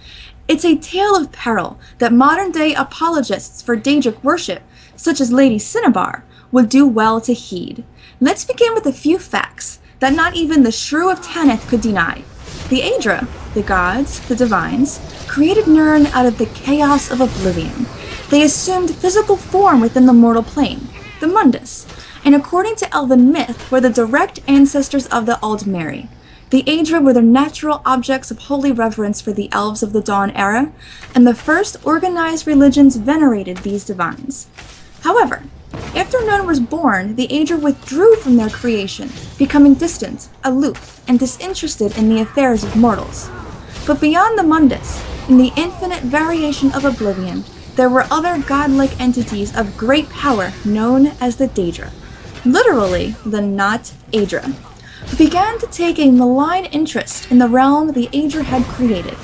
It's a tale of peril that modern-day apologists for Daedric worship, such as Lady Cinnabar, would do well to heed. Let's begin with a few facts that not even the Shrew of Tanith could deny. The Aedra, the gods, the divines, created Nirn out of the chaos of oblivion. They assumed physical form within the mortal plane, the Mundus, and according to elven myth, were the direct ancestors of the Aldmeri. The Aedra were the natural objects of holy reverence for the elves of the Dawn era, and the first organized religions venerated these divines. However, after Nirn was born, the Aedra withdrew from their creation, becoming distant, aloof, and disinterested in the affairs of mortals. But beyond the Mundus, in the infinite variation of oblivion, there were other godlike entities of great power known as the Daedra, literally the not Aedra, who began to take a malign interest in the realm the Aedra had created.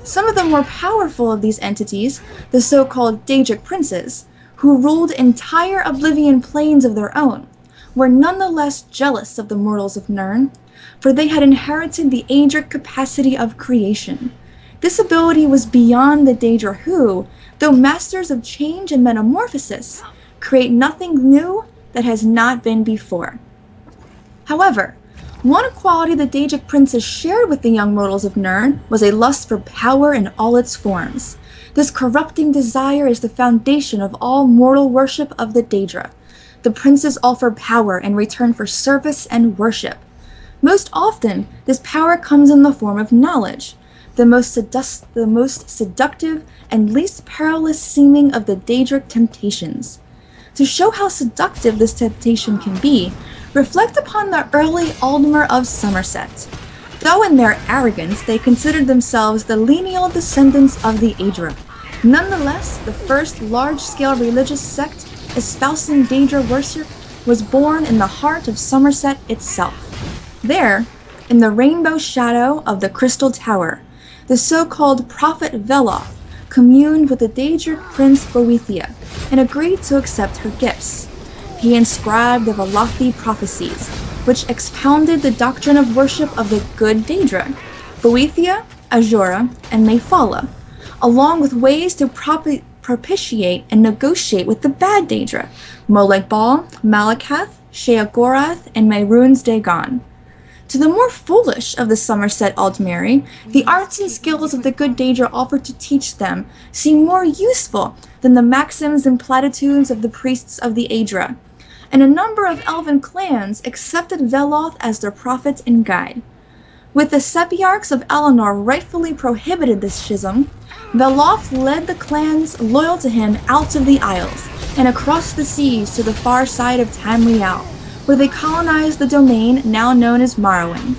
Some of the more powerful of these entities, the so-called Daedric princes, who ruled entire oblivion planes of their own, were nonetheless jealous of the mortals of Nirn, for they had inherited the Aedric capacity of creation. This ability was beyond the Daedra who, though masters of change and metamorphosis, create nothing new that has not been before. However, One quality the Daedric princes shared with the young mortals of Nirn was a lust for power in all its forms. This corrupting desire is the foundation of all mortal worship of the Daedra. The princes offer power in return for service and worship. Most often, this power comes in the form of knowledge, the most seductive and least perilous seeming of the Daedric temptations. To show how seductive this temptation can be, reflect upon the early Aldmer of Somerset. Though in their arrogance they considered themselves the lineal descendants of the Aedra, nonetheless, the first large-scale religious sect espousing Daedra worship was born in the heart of Somerset itself. There, in the rainbow shadow of the Crystal Tower, the so-called Prophet Veloth communed with the Daedric prince Boethia and agreed to accept her gifts. He inscribed the Velothi prophecies, which expounded the doctrine of worship of the good Daedra, Boethia, Azura, and Mayfala, along with ways to propitiate and negotiate with the bad Daedra, Molech Bal, Malakath, Sheogorath, and Mehrunes Dagon. To the more foolish of the Somerset Aldmeri, the arts and skills of the good Daedra offered to teach them seem more useful than the maxims and platitudes of the priests of the Aedra, and a number of elven clans accepted Veloth as their prophet and guide. With the Sepiarchs of Eleanor rightfully prohibited this schism, Veloth led the clans loyal to him out of the Isles and across the seas to the far side of Tamriel, where they colonized the domain now known as Morrowind.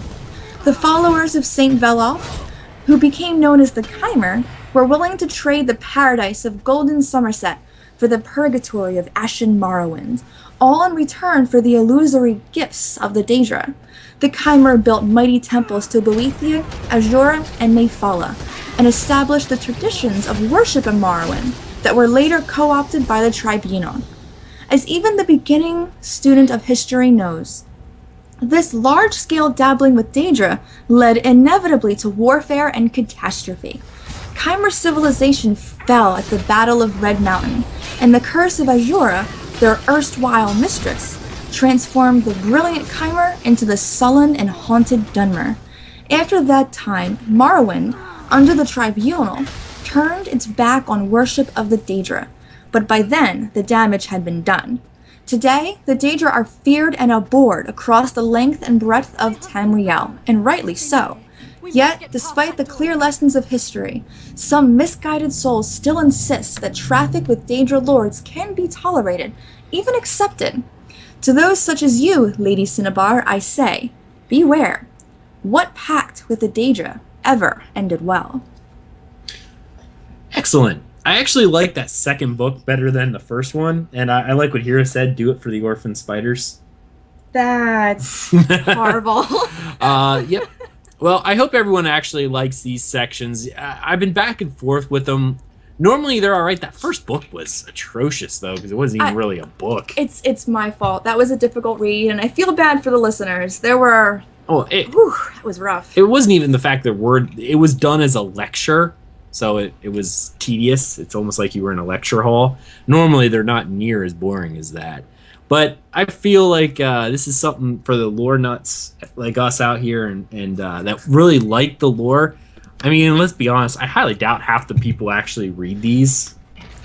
The followers of Saint Veloth, who became known as the Chimer, were willing to trade the paradise of Golden Somerset for the purgatory of Ashen Morrowind, all in return for the illusory gifts of the Daedra. The Chimer built mighty temples to Boethia, Azura, and Mayfala, and established the traditions of worship in Morrowind that were later co-opted by the Tribunal. As even the beginning student of history knows, this large-scale dabbling with Daedra led inevitably to warfare and catastrophe. Chimer civilization fell at the Battle of Red Mountain, and the curse of Azura, their erstwhile mistress, transformed the brilliant Chimer into the sullen and haunted Dunmer. After that time, Morrowind, under the Tribunal, turned its back on worship of the Daedra, but by then the damage had been done. Today, the Daedra are feared and abhorred across the length and breadth of Tamriel, and rightly so. Yet, despite the clear lessons of history, some misguided souls still insist that traffic with Daedra lords can be tolerated, even accepted. To those such as you, Lady Cinnabar, I say, beware. What pact with the Daedra ever ended well? Excellent. I actually like that second book better than the first one, and I like what Hira said, do it for the orphan spiders. That's horrible. Yep. Well, I hope everyone actually likes these sections. I've been back and forth with them. Normally they're all right. That first book was atrocious, though, because it wasn't even really a book. It's my fault. That was a difficult read, and I feel bad for the listeners. There were... it was rough. It wasn't even the fact that it was done as a lecture, so it was tedious. It's almost like you were in a lecture hall. Normally they're not near as boring as that. But I feel like this is something for the lore nuts like us out here and that really like the lore. I mean, let's be honest, I highly doubt half the people actually read these.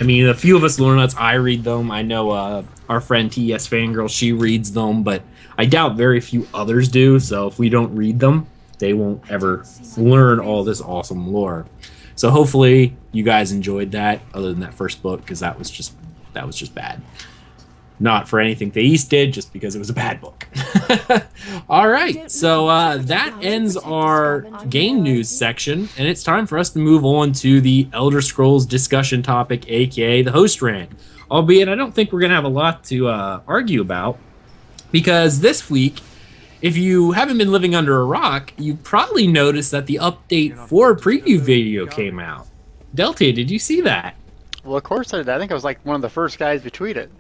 I mean, a few of us lore nuts, I read them. I know our friend TS Fangirl, she reads them, but I doubt very few others do. So if we don't read them, they won't ever learn all this awesome lore. So hopefully you guys enjoyed that, other than that first book, because that was just bad. Not for anything Thais did, just because it was a bad book. All right, so that ends our game news section, and it's time for us to move on to the Elder Scrolls discussion topic, aka the host rant. Albeit, I don't think we're going to have a lot to argue about, because this week, if you haven't been living under a rock, you probably noticed that the update 4 preview video came out. Deltia, did you see that? Well, of course I did. I think I was like one of the first guys to tweet it.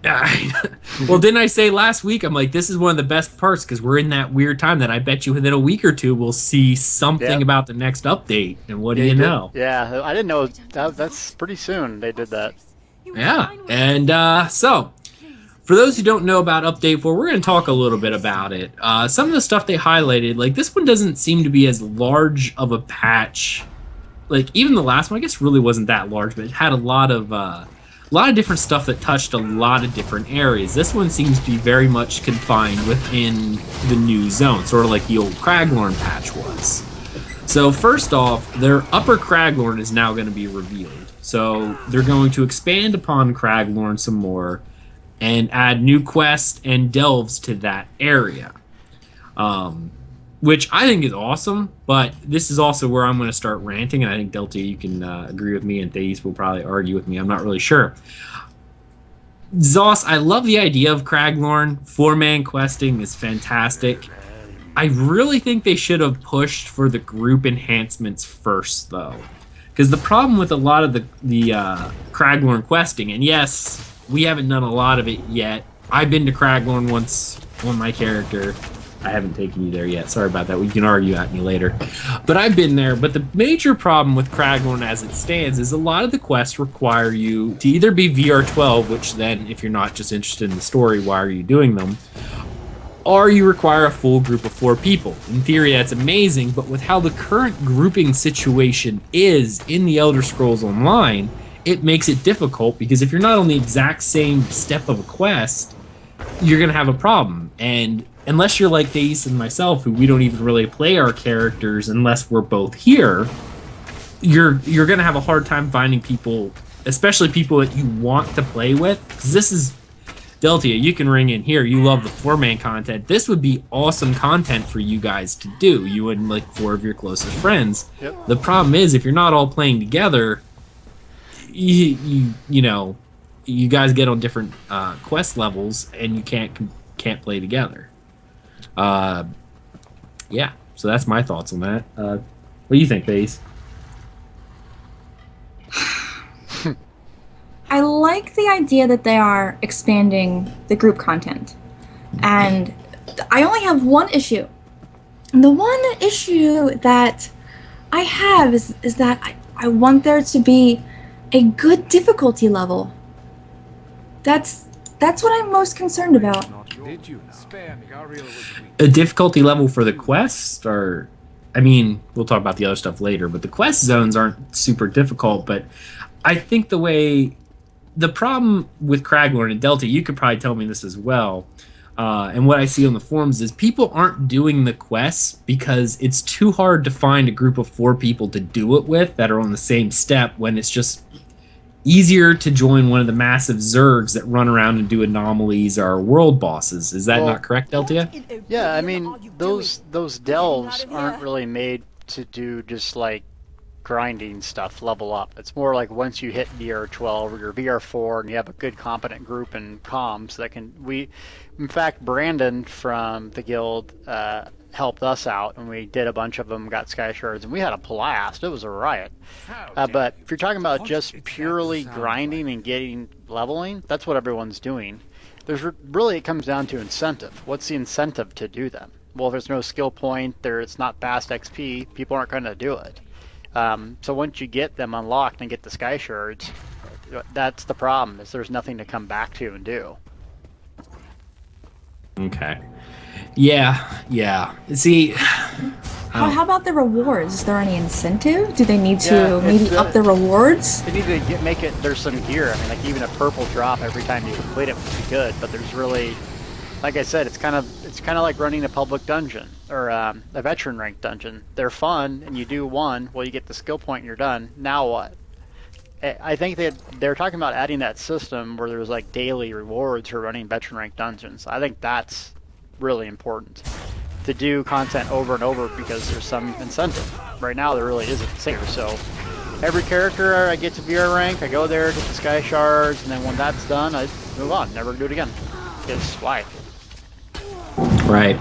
Well, didn't I say last week, I'm like, this is one of the best parts because we're in that weird time that I bet you within a week or two we'll see something about the next update. And what do you know? Yeah, I didn't know. That's pretty soon they did that. Yeah, and so for those who don't know about Update 4, we're going to talk a little bit about it. Some of the stuff they highlighted, like this one doesn't seem to be as large of a patch. Like even the last one, I guess, really wasn't that large, but it had a lot of different stuff that touched a lot of different areas. This one seems to be very much confined within the new zone, sort of like the old Craglorn patch was. So first off, their Upper Craglorn is now going to be revealed. So they're going to expand upon Craglorn some more and add new quests and delves to that area. Which I think is awesome, but this is also where I'm going to start ranting, and I think Deltia, you can agree with me, and Thais will probably argue with me. I'm not really sure. Zoss, I love the idea of Craglorn. 4-man questing is fantastic. I really think they should have pushed for the group enhancements first, though. Because the problem with a lot of the Craglorn questing, and yes, we haven't done a lot of it yet. I've been to Craglorn once on my character. I haven't taken you there yet. Sorry about that. We can argue at me later. But I've been there. But the major problem with Craglorn as it stands is a lot of the quests require you to either be VR12, which then, if you're not just interested in the story, why are you doing them? Or you require a full group of 4 people. In theory, that's amazing, but with how the current grouping situation is in the Elder Scrolls Online, it makes it difficult, because if you're not on the exact same step of a quest, you're going to have a problem. And unless you're like Thais and myself, who we don't even really play our characters unless we're both here, you're going to have a hard time finding people, especially people that you want to play with. Because this is... Deltia, you can ring in here. You love the 4-man content. This would be awesome content for you guys to do. You and like 4 of your closest friends. Yep. The problem is, if you're not all playing together, you know, you guys get on different quest levels, and you can't play together. Yeah. So that's my thoughts on that. What do you think, Thais? I like the idea that they are expanding the group content. And I only have one issue. And the one issue that I have is that I want there to be a good difficulty level. That's what I'm most concerned about. A difficulty level for the quest? Or, I mean, we'll talk about the other stuff later, but the quest zones aren't super difficult, but I think the problem with Craglorn and Delta, you could probably tell me this as well, and what I see on the forums is people aren't doing the quests because it's too hard to find a group of 4 people to do it with that are on the same step, when it's just easier to join one of the massive Zergs that run around and do anomalies or world bosses. Is that not correct, Deltia? Yeah, I mean, those delves aren't really made to do just like grinding stuff, level up. It's more like once you hit VR12 or your VR4 and you have a good competent group in comms that can... In fact, Brandon from the guild helped us out, and we did a bunch of them, got sky shards, and we had a blast. It was a riot. But if you're talking about just purely grinding and getting leveling, that's what everyone's doing. Really, it comes down to incentive. What's the incentive to do them? Well, if there's no skill point, it's not fast XP, people aren't going to do it. So once you get them unlocked and get the sky shards, that's the problem, is there's nothing to come back to and do. Okay. Yeah. See, how about the rewards? Is there any incentive? Do they need to maybe up the rewards? They need to make it, there's some gear. I mean, like even a purple drop every time you complete it would be good, but there's really, like I said, it's kind of like running a public dungeon or a veteran rank dungeon. They're fun, and you do one, well, you get the skill point and you're done. Now what? I think they're talking about adding that system where there's like daily rewards for running veteran rank dungeons. I think that's really important to do content over and over, because there's some incentive. Right now there really isn't here. So every character I get to VR rank, I go there, get the sky shards, and then when that's done, I move on, never do it again. Because why? Right.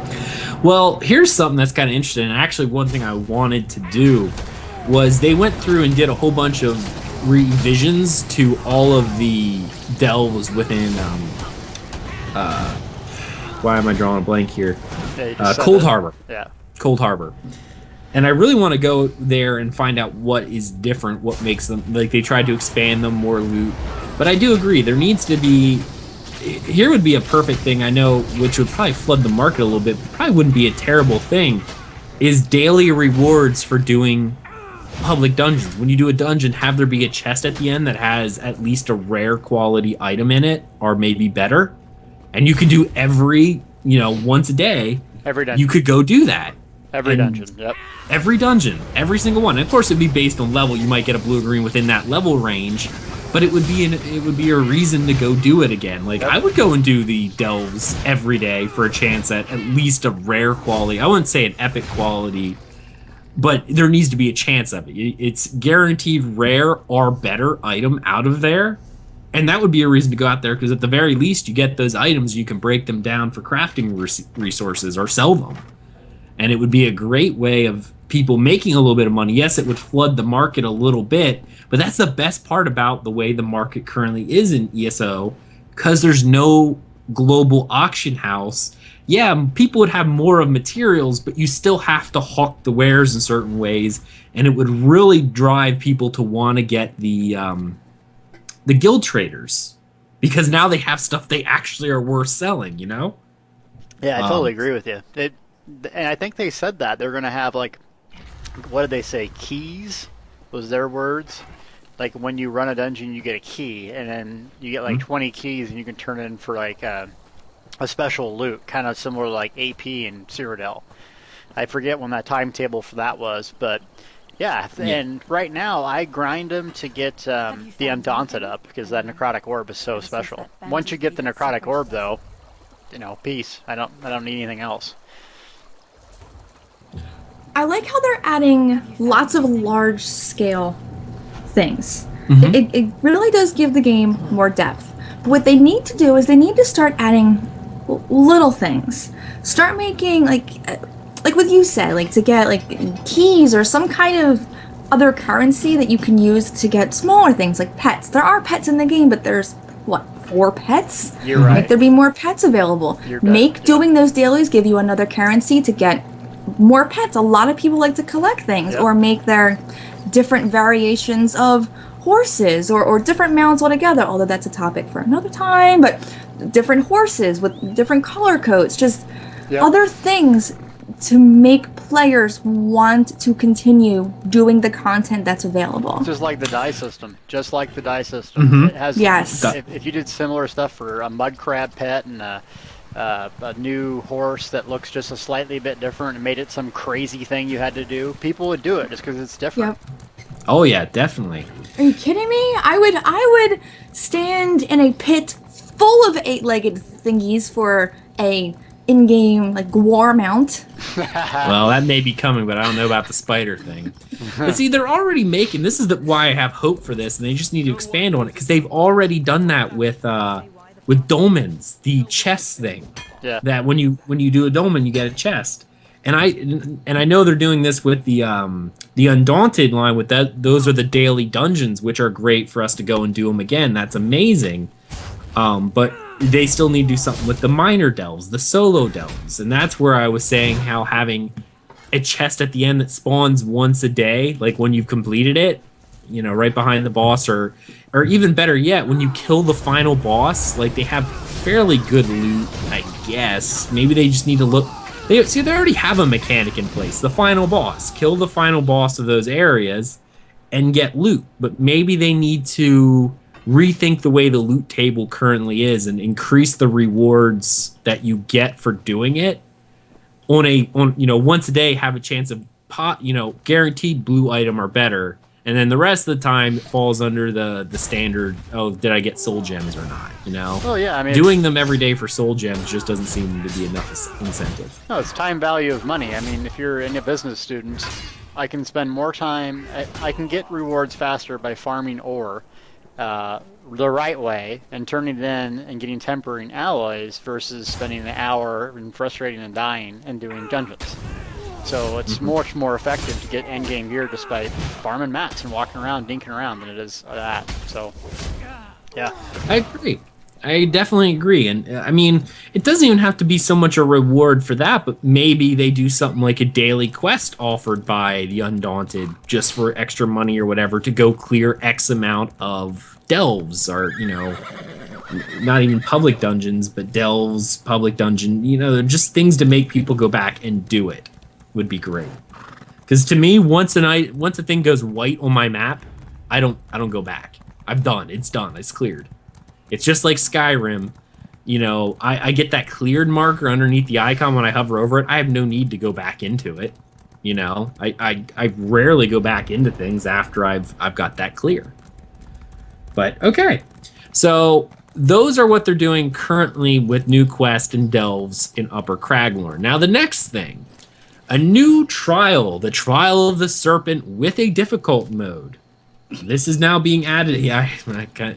Well, here's something that's kind of interesting. And actually, one thing I wanted to do was they went through and did a whole bunch of revisions to all of the delves within why am I drawing a blank here? Cold Harbor. Yeah. Cold Harbor. And I really want to go there and find out what is different, what makes them, like they tried to expand them, more loot. But I do agree, there needs to be here would be a perfect thing, I know, which would probably flood the market a little bit, but probably wouldn't be a terrible thing, is daily rewards for doing public dungeons. When you do a dungeon, have there be a chest at the end that has at least a rare quality item in it, or maybe better. And you could do every, once a day. Every dungeon. You could go do that. Every dungeon, yep. Every dungeon, every single one. And of course, it'd be based on level. You might get a blue green within that level range, but it would be a reason to go do it again. Like, I would go and do the delves every day for a chance at least a rare quality. I wouldn't say an epic quality, but there needs to be a chance of it. It's guaranteed rare or better item out of there. And that would be a reason to go out there, because at the very least, you get those items, you can break them down for crafting resources or sell them. And it would be a great way of people making a little bit of money. Yes, it would flood the market a little bit, but that's the best part about the way the market currently is in ESO, because there's no global auction house. Yeah, people would have more of materials, but you still have to hawk the wares in certain ways, and it would really drive people to want to get the guild traders, because now they have stuff they actually are worth selling, Yeah, I totally agree with you. And I think they said that they're going to have, like, what did they say? Keys was their words. Like, when you run a dungeon, you get a key, and then you get, like, 20 keys, and you can turn it in for, like, a special loot, kind of similar to, like, AP and Cyrodiil. I forget when that timetable for that was, but, yeah. And right now, I grind them to get the Undaunted up, because that Necrotic Orb is so special. Once you get the Necrotic Orb, though, peace. I don't need anything else. I like how they're adding lots of large-scale things. It really does give the game more depth. But what they need to do is they need to start adding little things. Start making, like what you said, like to get like keys or some kind of other currency that you can use to get smaller things like pets. There are pets in the game, but there's, 4 pets? You're right. Make there be more pets available. Doing those dailies give you another currency to get more pets. A lot of people like to collect things or make their different variations of horses or different mounts altogether, although that's a topic for another time, but different horses with different color codes, just other things to make players want to continue doing the content that's available. Just like the die system. It has, if you did similar stuff for a mud crab pet and a new horse that looks just a slightly bit different and made it some crazy thing you had to do, people would do it just because it's different. Oh yeah, definitely. Are you kidding me? I would stand in a pit full of 8-legged thingies for a in-game war mount. Well, that may be coming, but I don't know about the spider thing. But see, they're already making, this is why I have hope for this, and they just need to expand on it, because they've already done that with dolmens, the chest thing. Yeah. That when you do a dolmen, you get a chest. And I know they're doing this with the Undaunted line. With that, those are the daily dungeons, which are great for us to go and do them again. That's amazing. But they still need to do something with the minor delves, the solo delves, and that's where I was saying how having a chest at the end that spawns once a day, like when you've completed it, right behind the boss, or even better yet, when you kill the final boss, like they have fairly good loot, I guess. Maybe they just need to look. They already have a mechanic in place. The final boss, kill the final boss of those areas, and get loot. But maybe they need to rethink the way the loot table currently is and increase the rewards that you get for doing it. Once a day, have a chance of guaranteed blue item or better. And then the rest of the time it falls under the standard, did I get soul gems or not, Oh, yeah, I mean... Doing them every day for soul gems just doesn't seem to be enough incentive. No, it's time value of money. I mean, if you're a business student, I can spend more time... I can get rewards faster by farming ore the right way and turning it in and getting tempering alloys versus spending an hour and frustrating and dying and doing dungeons. So it's much more effective to get endgame gear just by farming mats and walking around, dinking around than it is that. So, yeah. I agree. I definitely agree. And I mean, it doesn't even have to be so much a reward for that, but maybe they do something like a daily quest offered by the Undaunted just for extra money or whatever to go clear X amount of delves or, not even public dungeons, but delves, public dungeon, just things to make people go back and do it would be great. Because to me, once a thing goes white on my map, I don't go back. I'm done. It's done. It's cleared. It's just like Skyrim. I get that cleared marker underneath the icon when I hover over it. I have no need to go back into it. I rarely go back into things after I've got that clear. But okay. So those are what they're doing currently with new quest and delves in Upper Craglorn. Now the next thing, a new trial, the Trial of the Serpent with a difficult mode. This is now being added. Yeah,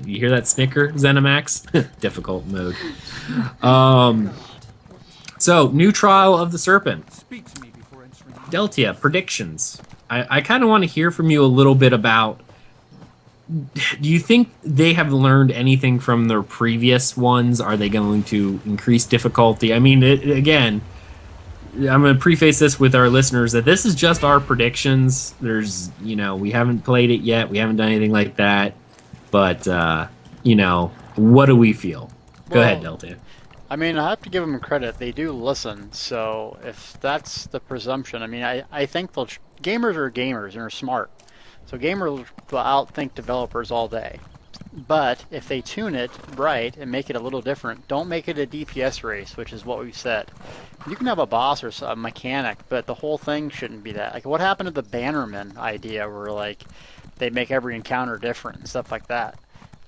you hear that snicker, Zenimax? Difficult mode. So, new Trial of the Serpent. Deltia, predictions. I kind of want to hear from you a little bit about, do you think they have learned anything from their previous ones? Are they going to increase difficulty? I mean, again, I'm going to preface this with our listeners that this is just our predictions. There's, we haven't played it yet. We haven't done anything like that. But, what do we feel? Go ahead, Delta. I mean, I have to give them credit. They do listen. So if that's the presumption, I mean, I think gamers are gamers and are smart. So gamers will outthink developers all day. But if they tune it right and make it a little different, don't make it a DPS race, which is what we've said. You can have a boss or a mechanic, but the whole thing shouldn't be that. Like, what happened to the Bannerman idea where, they make every encounter different and stuff like that?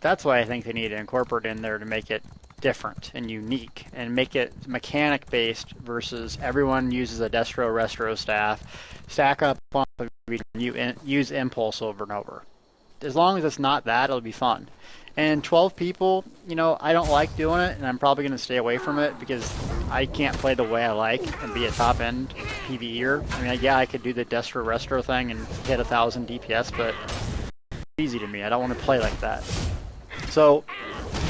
That's why I think they need to incorporate in there to make it different and unique and make it mechanic-based versus everyone uses a Destro Restro staff, stack up on use Impulse over and over. As long as it's not that, it'll be fun. And 12 people, I don't like doing it, and I'm probably going to stay away from it because I can't play the way I like and be a top-end PvEer. I mean, yeah, I could do the Destro Restro thing and hit 1,000 DPS, but it's easy to me. I don't want to play like that. So,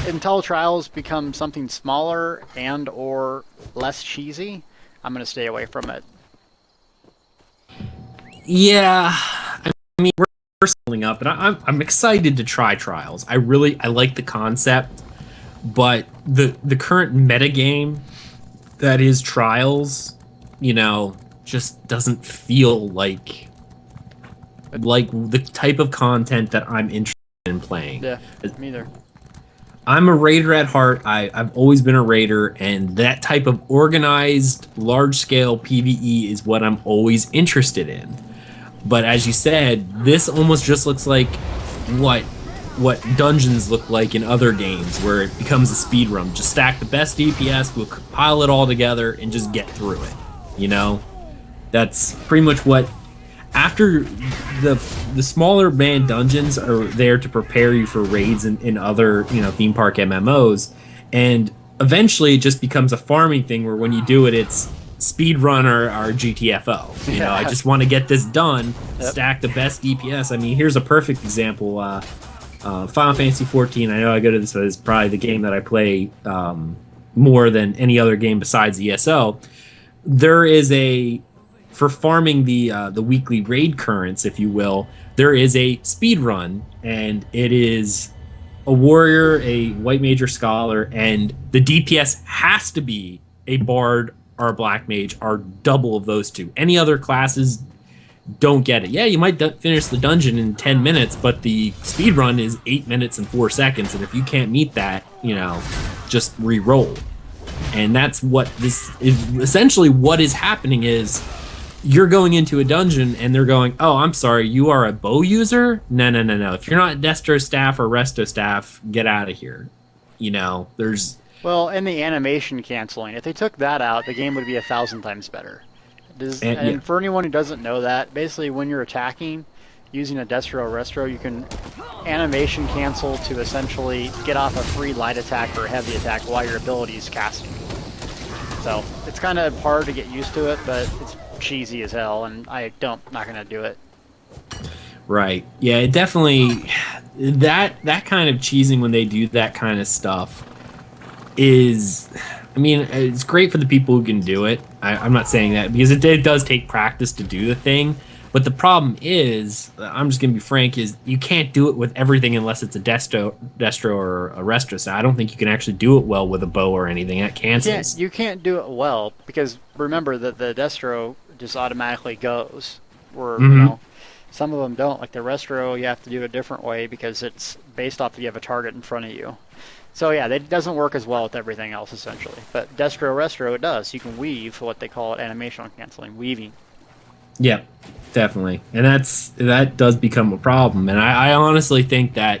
until Trials become something smaller and or less cheesy, I'm going to stay away from it. Yeah, I mean, we're scaling up, and I'm excited to try Trials. I like the concept, but the current metagame that is Trials, just doesn't feel like the type of content that I'm interested in playing. Yeah, me either. I'm a raider at heart. I've always been a raider, and that type of organized, large-scale PvE is what I'm always interested in. But as you said, this almost just looks like what dungeons look like in other games, where it becomes a speed run. Just stack the best DPS, we'll compile it all together, and just get through it. That's pretty much what. After the smaller band dungeons are there to prepare you for raids in other theme park MMOs, and eventually it just becomes a farming thing where when you do it, it's speedrun or GTFO. I just want to get this done, stack the best DPS. I mean, here's a perfect example. Final Fantasy 14, I know I go to this as probably the game that I play more than any other game besides ESO. There is for farming the weekly raid currents, if you will, there is a speed run, and it is a warrior, a white mage or scholar, and the DPS has to be a bard or a black mage, are double of those two. Any other classes don't get it. Yeah, you might finish the dungeon in 10 minutes, but the speed run is 8 minutes and 4 seconds, and if you can't meet that, just re-roll. And that's what this is. Essentially what is happening is you're going into a dungeon and they're going, oh, I'm sorry, you are a bow user? No. If you're not Destro staff or Resto staff, get out of here. There's... Well, and the animation canceling. If they took that out, the game would be 1,000 times better. And for anyone who doesn't know that, basically when you're attacking using a Destro or Restro, you can animation cancel to essentially get off a free light attack or heavy attack while your ability is casting. So it's kind of hard to get used to it, but it's cheesy as hell, and not gonna do it. Right. Yeah, it definitely that kind of cheesing when they do that kind of stuff is, I mean, it's great for the people who can do it. I'm not saying that because it does take practice to do the thing, But the problem is, I'm just going to be frank, is you can't do it with everything unless it's a Destro or a Resto. So I don't think you can actually do it well with a bow or anything. That cancels. You can't do it well because remember that the Destro just automatically goes. Or, you know, some of them don't. Like the Resto, you have to do it a different way because it's based off that you have a target in front of you. So yeah, it doesn't work as well with everything else essentially. But Destro Resto, it does. You can weave what they call it animation canceling, weaving. Yeah, definitely. And that does become a problem. And I honestly think that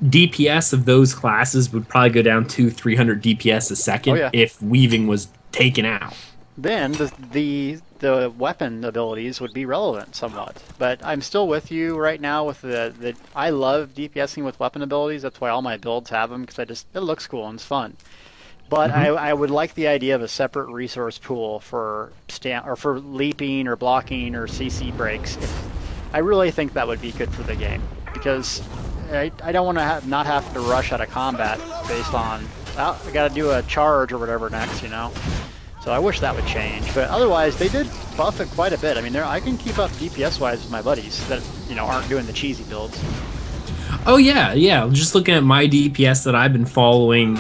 DPS of those classes would probably go down to 300 DPS a second if weaving was taken out. Then the weapon abilities would be relevant somewhat. But I'm still with you right now with the I love DPSing with weapon abilities. That's why all my builds have them because it looks cool and it's fun. But I would like the idea of a separate resource pool for for leaping or blocking or CC breaks. I really think that would be good for the game because I don't want to not have to rush out of combat based on I got to do a charge or whatever next, you know. So I wish that would change. But otherwise, they did buff it quite a bit. I mean, I can keep up DPS wise with my buddies that aren't doing the cheesy builds. Oh yeah. Just looking at my DPS that I've been following,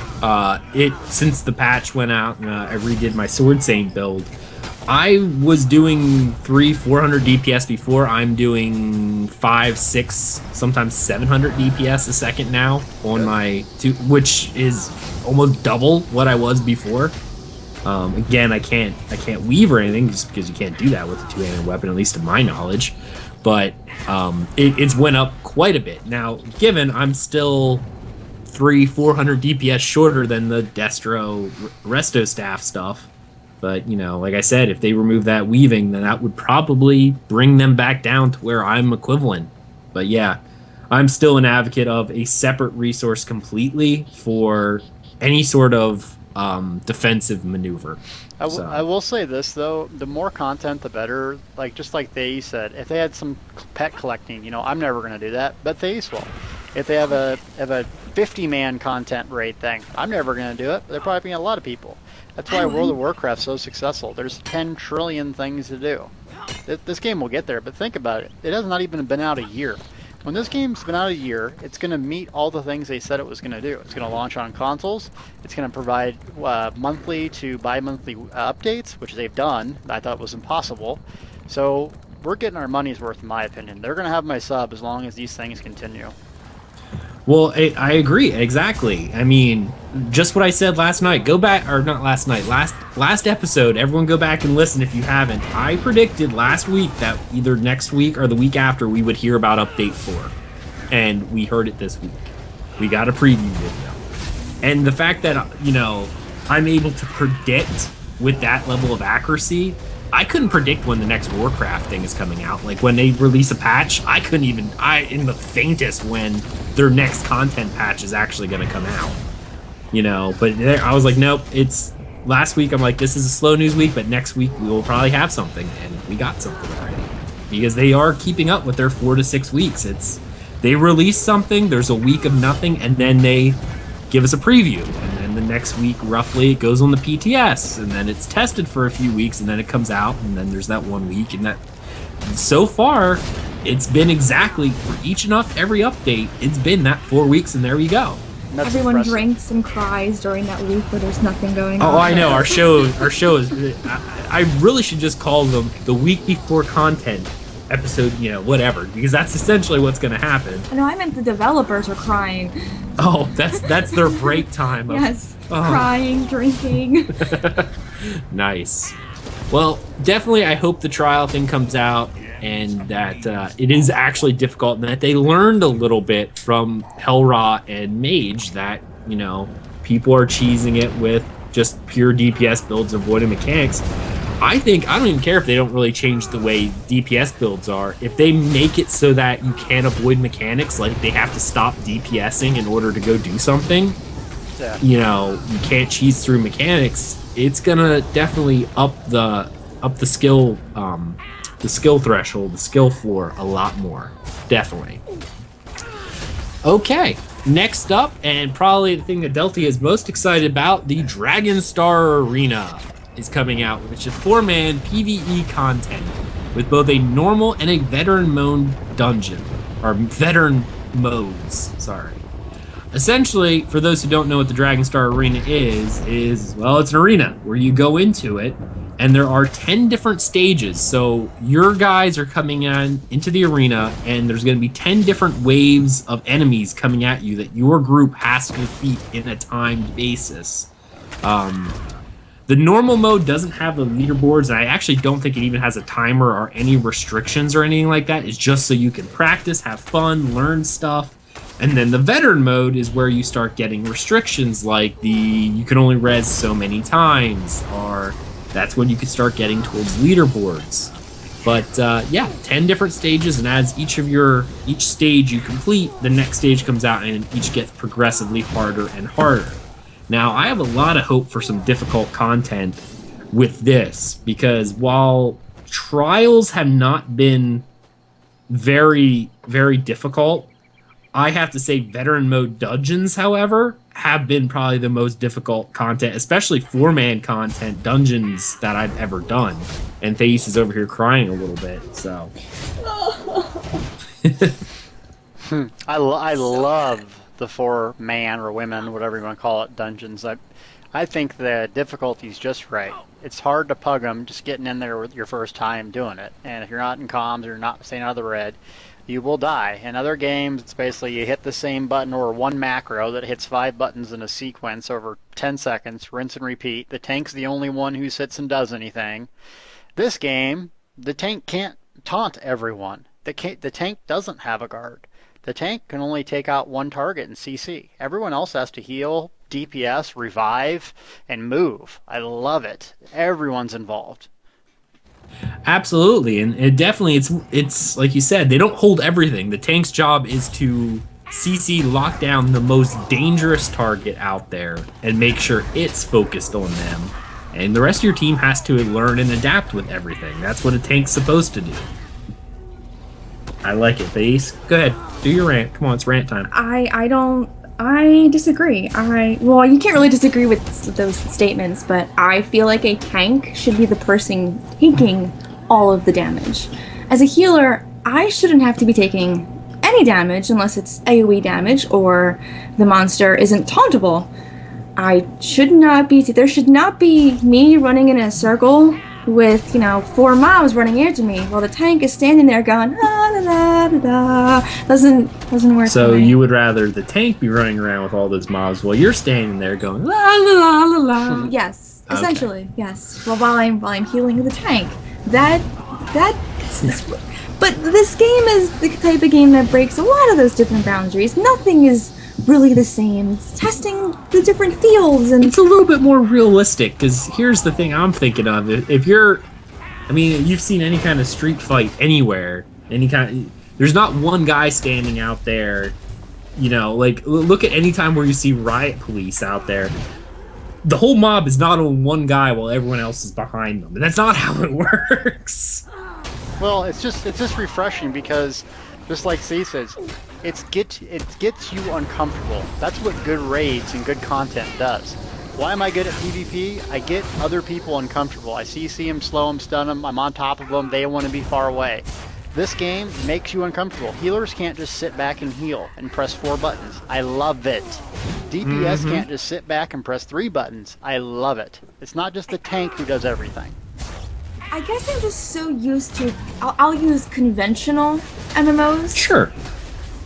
since the patch went out and I redid my Sword Saint build. I was doing 400 DPS before. I'm doing 500, 600, sometimes 700 DPS a second now on my which is almost double what I was before. Again, I can't weave or anything just because you can't do that with a two-handed weapon, at least in my knowledge. But it's went up quite a bit. Now, given I'm still 400 DPS shorter than the Destro Resto staff stuff, but like I said, if they remove that weaving, then that would probably bring them back down to where I'm equivalent. But yeah, I'm still an advocate of a separate resource completely for any sort of defensive maneuver. I will say this though, the more content the better. Just like they said, if they had some pet collecting, I'm never going to do that, but Thais will. If they have a 50-man content raid thing, I'm never going to do it, but they're probably being a lot of people. That's why World of Warcraft's so successful. There's 10 trillion things to do. This game will get there, but think about it. It has not even been out a year. When this game's been out a year, it's going to meet all the things they said it was going to do. It's going to launch on consoles. It's going to provide monthly to bi-monthly updates, which they've done. I thought was impossible. So we're getting our money's worth, in my opinion. They're going to have my sub as long as these things continue. Well, I agree, exactly. I mean, just what I said last night. Go back, or not last night, last episode. Everyone go back and listen if you haven't. I predicted last week that either next week or the week after we would hear about Update 4. And we heard it this week. We got a preview video. And the fact that, I'm able to predict with that level of accuracy, I couldn't predict when the next Warcraft thing is coming out. Like, when they release a patch, I couldn't even, in the faintest when their next content patch is actually going to come out. But I was like, nope, it's, last week I'm like, this is a slow news week, but next week we will probably have something, and we got something already. Because they are keeping up with their 4 to 6 weeks. They release something, there's a week of nothing, and then they give us a preview. And then the next week, roughly, it goes on the PTS, and then it's tested for a few weeks, and then it comes out, and then there's that 1 week, and that, so far, it's been exactly, for each and every update, it's been that 4 weeks, and there we go. Everyone impressive. Drinks and cries during that week where there's nothing going on. Oh, I know, our show is, I really should just call them the week before content episode, whatever, because that's essentially what's going to happen. No, I meant the developers are crying. Oh, that's their break time. Yes, crying, drinking. Nice. Well, definitely I hope the trial thing comes out and that it is actually difficult and that they learned a little bit from Hellrot and Mage that, people are cheesing it with just pure DPS builds avoiding mechanics. I don't even care if they don't really change the way DPS builds are. If they make it so that you can't avoid mechanics, like they have to stop DPSing in order to go do something, you can't cheese through mechanics, it's gonna definitely up the skill threshold, the skill floor a lot more. Definitely. Okay, next up, and probably the thing that Deltia is most excited about, the Dragonstar Arena is coming out, which is 4-man PvE content. with both a normal and a veteran mode dungeon, or veteran modes, sorry. Essentially, for those who don't know what the Dragonstar Arena is, well, it's an arena where you go into it, and there are 10 different stages. So your guys are coming into the arena, and there's going to be 10 different waves of enemies coming at you that your group has to defeat in a timed basis. The normal mode doesn't have the leaderboards, and I actually don't think it even has a timer or any restrictions or anything like that. It's just so you can practice, have fun, learn stuff. And then the veteran mode is where you start getting restrictions, like you can only res so many times, or that's when you can start getting towards leaderboards. But yeah, 10 different stages, and as each stage you complete, the next stage comes out, and each gets progressively harder and harder. Now, I have a lot of hope for some difficult content with this, because while trials have not been very, very difficult, I have to say veteran mode dungeons, however, have been probably the most difficult content, especially 4-man content dungeons that I've ever done. And Thais is over here crying a little bit, so. I love the 4-man or women, whatever you want to call it, dungeons. I think the difficulty's just right. It's hard to pug them just getting in there with your first time doing it. And if you're not in comms or you're not staying out of the red, you will die. In other games, it's basically you hit the same button or one macro that hits 5 buttons in a sequence over 10 seconds, rinse and repeat. The tank's the only one who sits and does anything. This game, the tank can't taunt everyone. The tank doesn't have a guard. The tank can only take out one target in CC. Everyone else has to heal, DPS, revive, and move. I love it. Everyone's involved. Absolutely, and it definitely, it's like you said, they don't hold everything. The tank's job is to CC lock down the most dangerous target out there and make sure it's focused on them. And the rest of your team has to learn and adapt with everything. That's what a tank's supposed to do. I like it, Thais. Go ahead, do your rant. Come on, it's rant time. I disagree. Well, you can't really disagree with those statements, but I feel like a tank should be the person taking all of the damage. As a healer, I shouldn't have to be taking any damage unless it's AoE damage or the monster isn't tauntable. There should not be me running in a circle with, 4 mobs running into me while the tank is standing there going, la la la la. Doesn't work. So you would rather the tank be running around with all those mobs while you're standing there going, la la la la la. Yes, essentially, okay. Yes. Well, while I'm healing the tank. But this game is the type of game that breaks a lot of those different boundaries. Nothing is really the same. It's testing the different fields, and it's a little bit more realistic, because here's the thing I'm thinking of. If you've seen any kind of street fight anywhere, there's not one guy standing out there, like look at any time where you see riot police out there. The whole mob is not on one guy while everyone else is behind them, and that's not how it works. Well, it's just refreshing, because just like C says, it gets you uncomfortable. That's what good raids and good content does. Why am I good at PvP? I get other people uncomfortable. I CC them, slow them, stun them, I'm on top of them, they want to be far away. This game makes you uncomfortable. Healers can't just sit back and heal and press 4 buttons. I love it. DPS can't just sit back and press 3 buttons. I love it. It's not just the tank who does everything. I guess I'm just so used to, I'll use conventional MMOs. Sure.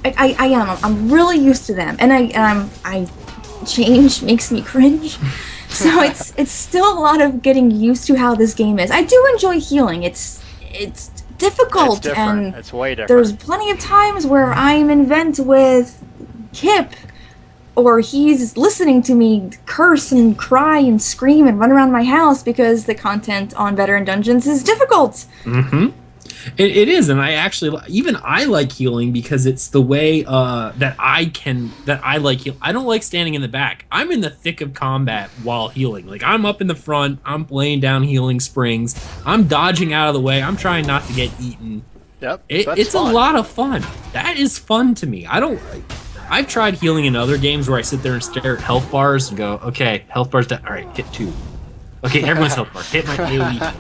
I am. I'm really used to them, and change makes me cringe. So it's still a lot of getting used to how this game is. I do enjoy healing. It's difficult, and it's way different. There's plenty of times where I'm in vent with Kip, or he's listening to me curse and cry and scream and run around my house because the content on Veteran Dungeons is difficult. Mm-hmm. It is, and I like healing because it's the way that I like heal. I don't like standing in the back. I'm in the thick of combat while healing. Like, I'm up in the front, I'm laying down healing springs, I'm dodging out of the way, I'm trying not to get eaten. Yep, it's fun. A lot of fun. That is fun to me. I've tried healing in other games where I sit there and stare at health bars and go, okay, health bars down. All right, hit 2. Okay, everyone's health bar. Hit my AoE.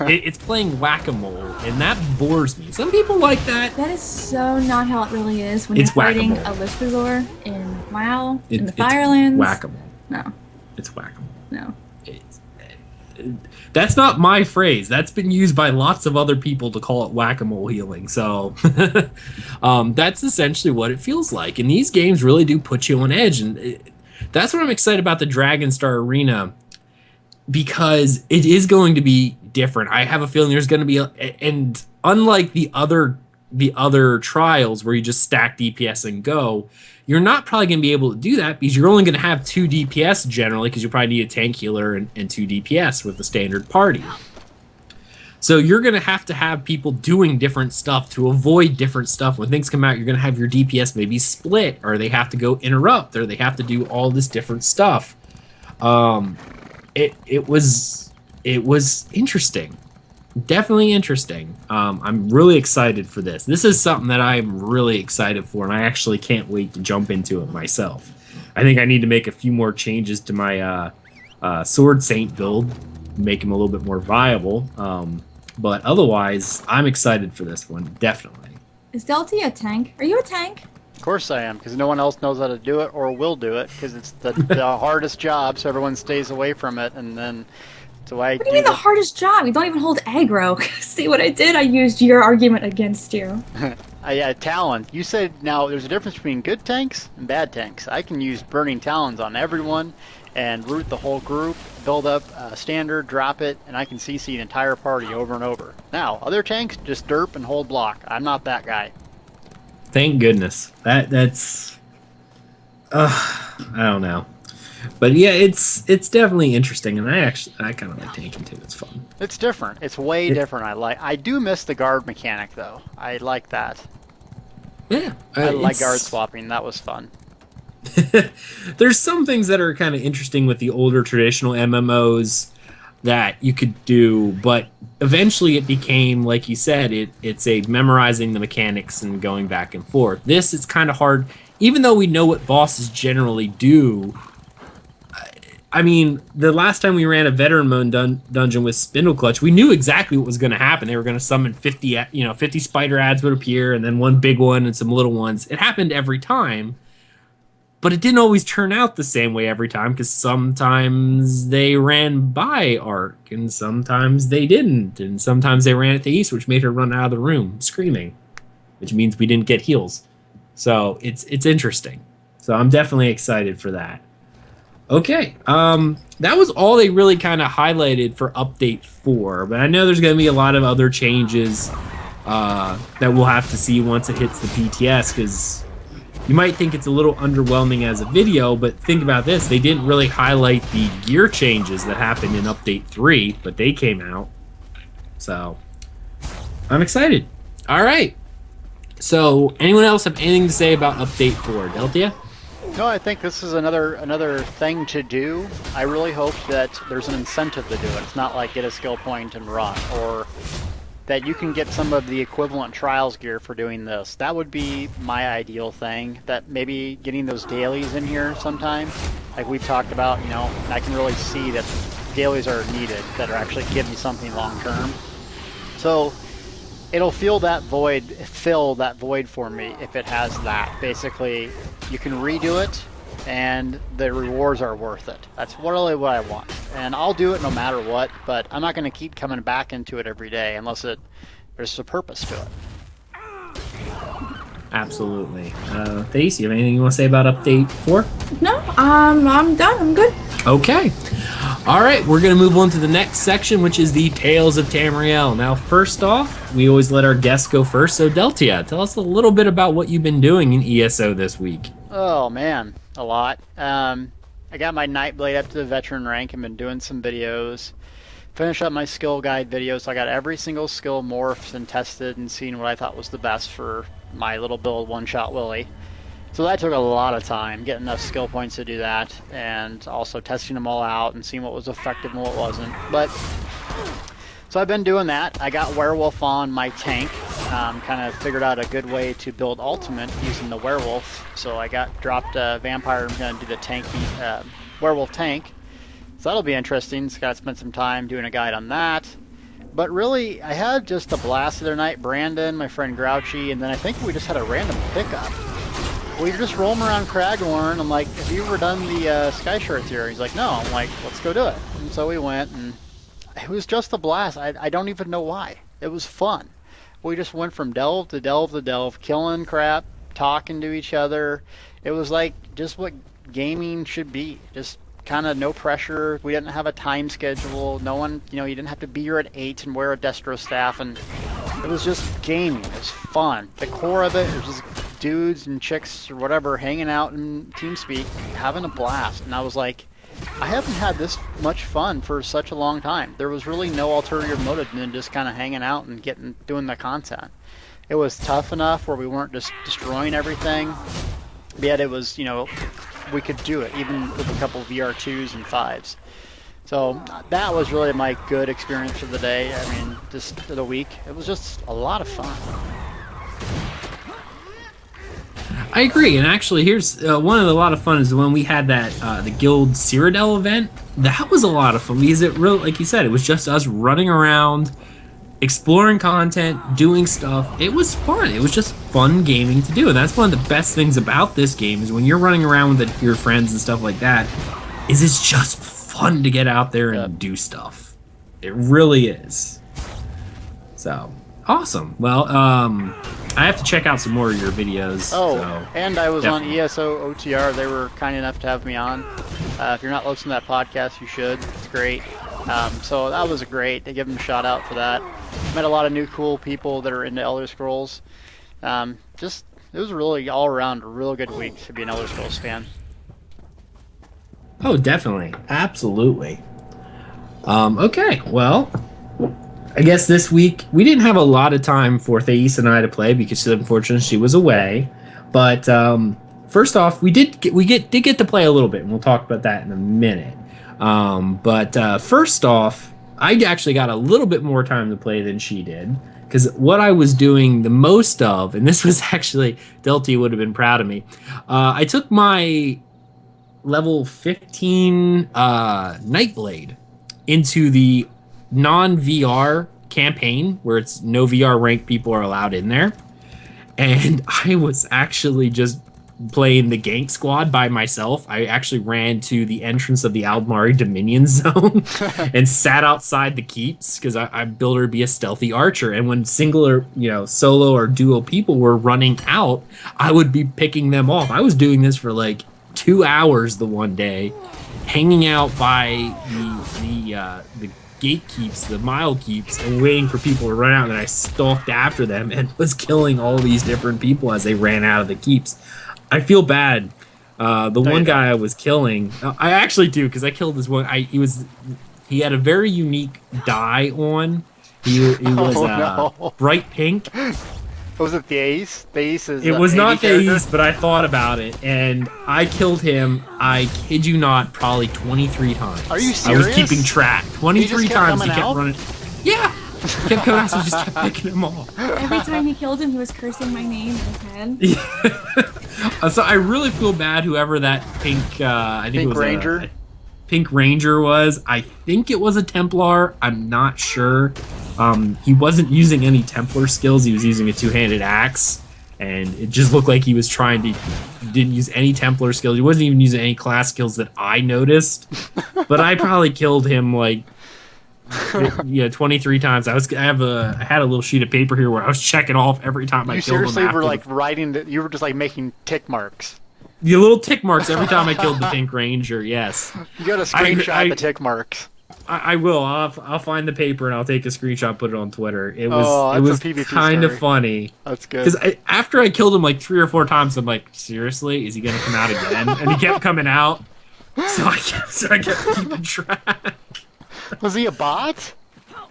It's playing whack-a-mole, and that bores me. Some people like that. That is so not how it really is when It's you're fighting a whack-a-mole. Liftazor in WoW, in the It's Firelands. whack-a-mole. No, It's whack-a-mole. no. That's not my phrase. That's been used by lots of other people to call it whack-a-mole healing. So that's essentially what it feels like. And these games really do put you on edge. And that's what I'm excited about the Dragonstar Arena, because it is going to be different. I have a feeling there's going to be, and unlike the other trials where you just stack DPS and go, you're not probably going to be able to do that because you're only going to have 2 DPS generally, because you probably need a tank healer and 2 DPS with the standard party. So you're going to have people doing different stuff to avoid different stuff. When things come out, you're going to have your DPS maybe split, or they have to go interrupt, or they have to do all this different stuff. It was interesting. Definitely interesting. I'm really excited for this. This is something that I'm really excited for, and I actually can't wait to jump into it myself. I think I need to make a few more changes to my Sword Saint build, make him a little bit more viable. But otherwise, I'm excited for this one, definitely. Is Deltia a tank? Are you a tank? Of course I am, because no one else knows how to do it or will do it, because it's the hardest job, so everyone stays away from it, and then... So What do you mean the hardest job? You don't even hold aggro. See what I did? I used your argument against you. Talon. You said now there's a difference between good tanks and bad tanks. I can use Burning Talons on everyone and root the whole group, build up a standard, drop it, and I can CC the entire party over and over. Now, other tanks just derp and hold block. I'm not that guy. Thank goodness. That's... I don't know. But yeah, it's definitely interesting, and I kind of like tanking too. It's fun. It's different. It's way different. I do miss the guard mechanic though. I like that. Yeah, I like guard swapping. That was fun. There's some things that are kind of interesting with the older traditional MMOs that you could do, but eventually it became, like you said, it's a memorizing the mechanics and going back and forth. This is kind of hard, even though we know what bosses generally do. I mean, the last time we ran a veteran mode dungeon with Spindle Clutch, we knew exactly what was going to happen. They were going to summon 50 spider ads would appear, and then one big one and some little ones. It happened every time, but it didn't always turn out the same way every time, because sometimes they ran by Ark, and sometimes they didn't, and sometimes they ran at the east, which made her run out of the room screaming, which means we didn't get heals. So it's interesting. So I'm definitely excited for that. Okay, that was all they really kind of highlighted for Update 4, but I know there's going to be a lot of other changes that we'll have to see once it hits the PTS, because you might think it's a little underwhelming as a video, but think about this. They didn't really highlight the gear changes that happened in Update 3, but they came out. So, I'm excited. All right. So, anyone else have anything to say about Update 4? Deltia? No, I think this is another thing to do. I really hope that there's an incentive to do it. It's not like get a skill point and run, or that you can get some of the equivalent trials gear for doing this. That would be my ideal thing, that maybe getting those dailies in here sometime, like we've talked about, I can really see that dailies are needed, that are actually giving something long term. So it'll fill that void for me if it has that. Basically, you can redo it, and the rewards are worth it. That's really what I want. And I'll do it no matter what, but I'm not going to keep coming back into it every day unless there's a purpose to it. Absolutely. Thais, you have anything you want to say about Update 4? No, I'm done. I'm good. Okay. All right, we're going to move on to the next section, which is the Tales of Tamriel. Now, first off, we always let our guests go first. So, Deltia, tell us a little bit about what you've been doing in ESO this week. Oh, man, a lot. I got my Nightblade up to the veteran rank and been doing some videos. Finished up my skill guide videos. So I got every single skill morphed and tested and seen what I thought was the best for my little build, One-Shot Willy. So that took a lot of time, getting enough skill points to do that, and also testing them all out and seeing what was effective and what wasn't. So I've been doing that. I got Werewolf on my tank, kind of figured out a good way to build Ultimate using the Werewolf. So I dropped Vampire. I'm going to do the tank, Werewolf tank. So that'll be interesting. So got to spend some time doing a guide on that. But really, I had just a blast the other night. Brandon, my friend Grouchy, and then I think we just had a random pickup. We were just rolling around Craglorn. I'm like, have you ever done the Sky Shirts here? He's like, no. I'm like, let's go do it. And so we went, and it was just a blast. I don't even know why. It was fun. We just went from delve to delve to delve, killing crap, talking to each other. It was like just what gaming should be. Just kind of no pressure. We didn't have a time schedule. No one, you didn't have to be here at 8 and wear a destro staff. And it was just gaming. It was fun. The core of it was just dudes and chicks or whatever hanging out in TeamSpeak, having a blast. And I was like, I haven't had this much fun for such a long time. There was really no ulterior motive than just kind of hanging out and doing the content. It was tough enough where we weren't just destroying everything, yet it was, we could do it even with a couple VR2s and 5s. So that was really my good experience of the day. I mean, just the week. It was just a lot of fun. I agree, and actually, here's one of the lot of fun is when we had that the Guild Cyrodiil event. That was a lot of fun because it really, like you said, it was just us running around, exploring content, doing stuff. It was fun. It was just fun gaming to do, and that's one of the best things about this game is when you're running around with your friends and stuff like that. Is it's just fun to get out there and do stuff. It really is. So awesome. Well, I have to check out some more of your videos. Oh, so and I was definitely on ESO OTR. They were kind enough to have me on. If you're not listening to that podcast, you should. It's great. So that was great. They give them a shout out for that. Met a lot of new cool people that are into Elder Scrolls. It was really all around a real good week to be an Elder Scrolls fan. Oh, definitely. Absolutely. Okay, well, I guess this week we didn't have a lot of time for Thais and I to play because unfortunately she was away. But first off, we did get to play a little bit, and we'll talk about that in a minute. But first off, I actually got a little bit more time to play than she did because what I was doing the most of, and this was actually Deltia would have been proud of me. I took my level 15 Nightblade into the non-VR campaign where it's no VR ranked people are allowed in there, and I was actually just playing the gank squad by myself. I actually ran to the entrance of the Aldmari Dominion zone and sat outside the keeps because I built her to be a stealthy archer, and when single or solo or duo people were running out, I would be picking them off. I was doing this for like 2 hours the one day, hanging out by the gate keeps, the mile keeps, and waiting for people to run out, and I stalked after them and was killing all these different people as they ran out of the keeps. I feel bad. The one guy I was killing, I actually do, because I killed this one. He had a very unique dye on. He was bright pink. Was it Thais? Thais is. It was not Thais, but I thought about it, and I killed him. I kid you not, probably 23 times. Are you serious? I was keeping track. 23 times he kept running. Yeah, he kept coming out, so I just kept picking him off. Every time he killed him, he was cursing my name in his head. Yeah. So I really feel bad. Whoever that pink, I think Pink it was Ranger. Pink Ranger was. I think it was a Templar. I'm not sure. He wasn't using any Templar skills. He was using a two-handed axe, and it just looked like he was didn't use any Templar skills. He wasn't even using any class skills that I noticed. But I probably killed him like 23 times. I had a little sheet of paper here where I was checking off every time I killed him. You seriously were like writing you were just like making tick marks. The little tick marks every time I killed the Pink Ranger. Yes. You got to screenshot the tick marks. I will. I'll find the paper and I'll take a screenshot, put it on Twitter. It was kind of funny. That's good. Because after I killed him like 3 or 4 times, I'm like, seriously, is he gonna come out again? And he kept coming out. So I kept keeping track. Was he a bot?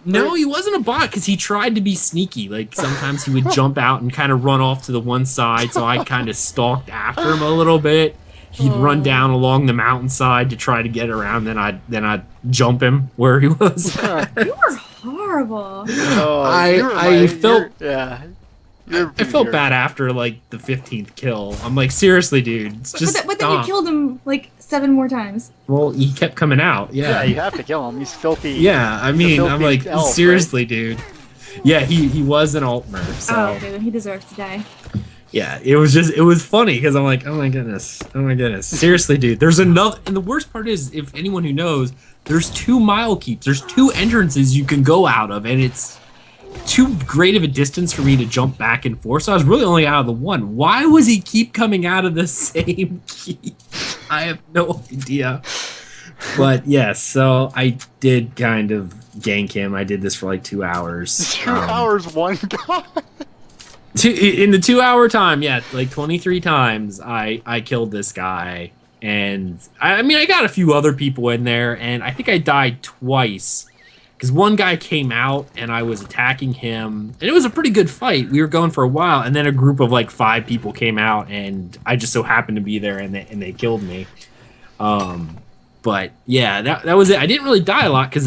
No, he wasn't a bot because he tried to be sneaky. Like sometimes he would jump out and kind of run off to the one side, so I kind of stalked after him a little bit. He'd run down along the mountainside to try to get around. Then I'd jump him where he was. You were horrible. I felt I felt bad after like the 15th kill. I'm like, seriously, dude, but then you killed him like 7 more times. Well, he kept coming out. Yeah, you have to kill him. He's filthy. Yeah, I mean, I'm like, elf, seriously, right? dude. Yeah, he was an Altmer. So. Oh, okay, then he deserves to die. Yeah, it was funny because I'm like, oh my goodness, seriously, dude. There's enough, and the worst part is, if anyone who knows, there's 2 mile keeps. There's 2 entrances you can go out of, and it's too great of a distance for me to jump back and forth. So I was really only out of the one. Why was he keep coming out of the same keep? I have no idea. But yes, so I did kind of gank him. I did this for like 2 hours. 2 hours, one guy. In the 2-hour time, yeah, like 23 times I killed this guy. And I mean, I got a few other people in there, and I think I died twice. Because one guy came out and I was attacking him, and it was a pretty good fight. We were going for a while, and then a group of like 5 people came out, and I just so happened to be there, and they killed me. But yeah, that was it. I didn't really die a lot because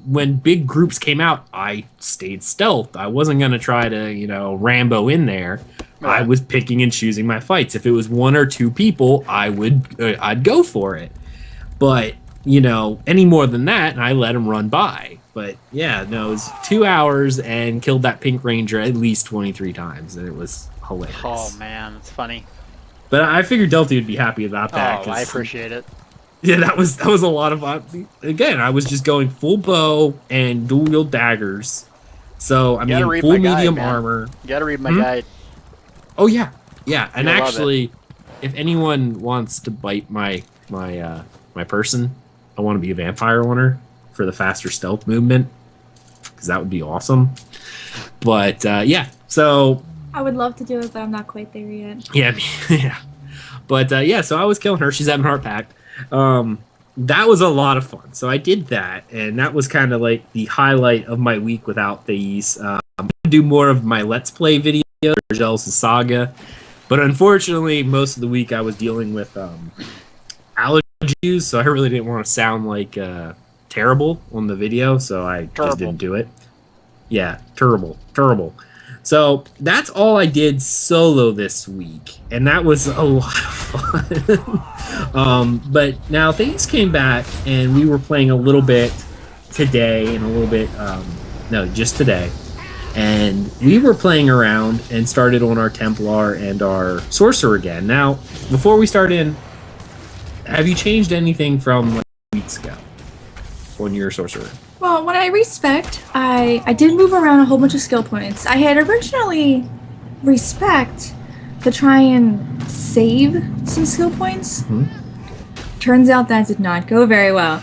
when big groups came out, I stayed stealth. I wasn't gonna try to Rambo in there. I was picking and choosing my fights. If it was 1 or 2 people, I'd go for it. But any more than that, and I let him run by. But yeah, no, it was 2 hours and killed that Pink Ranger at least 23 times, and it was hilarious. Oh man, it's funny. But I figured Deltia would be happy about that. Oh, I appreciate it. Yeah, that was a lot of fun. Again, I was just going full bow and dual wield daggers. So I mean, full medium armor. You gotta read my guide. Oh yeah, and actually, if anyone wants to bite my person, I want to be a vampire owner for the faster stealth movement, because that would be awesome. But yeah, so I would love to do it, but I'm not quite there yet. yeah. But yeah, so I was killing her. She's having heart pact. That was a lot of fun. So I did that, and that was kind of like the highlight of my week without these. I'm gonna do more of my Let's Play video, Aggelos Saga, but unfortunately, most of the week I was dealing with allergies, so I really didn't want to sound like terrible on the video, so I just didn't do it. Yeah, terrible. So that's all I did solo this week, and that was a lot of fun. But now things came back, and we were playing a little bit today, and a little bit, just today. And we were playing around and started on our Templar and our Sorcerer again. Now, before we start in, have you changed anything from like weeks ago on your Sorcerer? Well, when I respect, I did move around a whole bunch of skill points. I had originally respect to try and save some skill points. Turns out that did not go very well.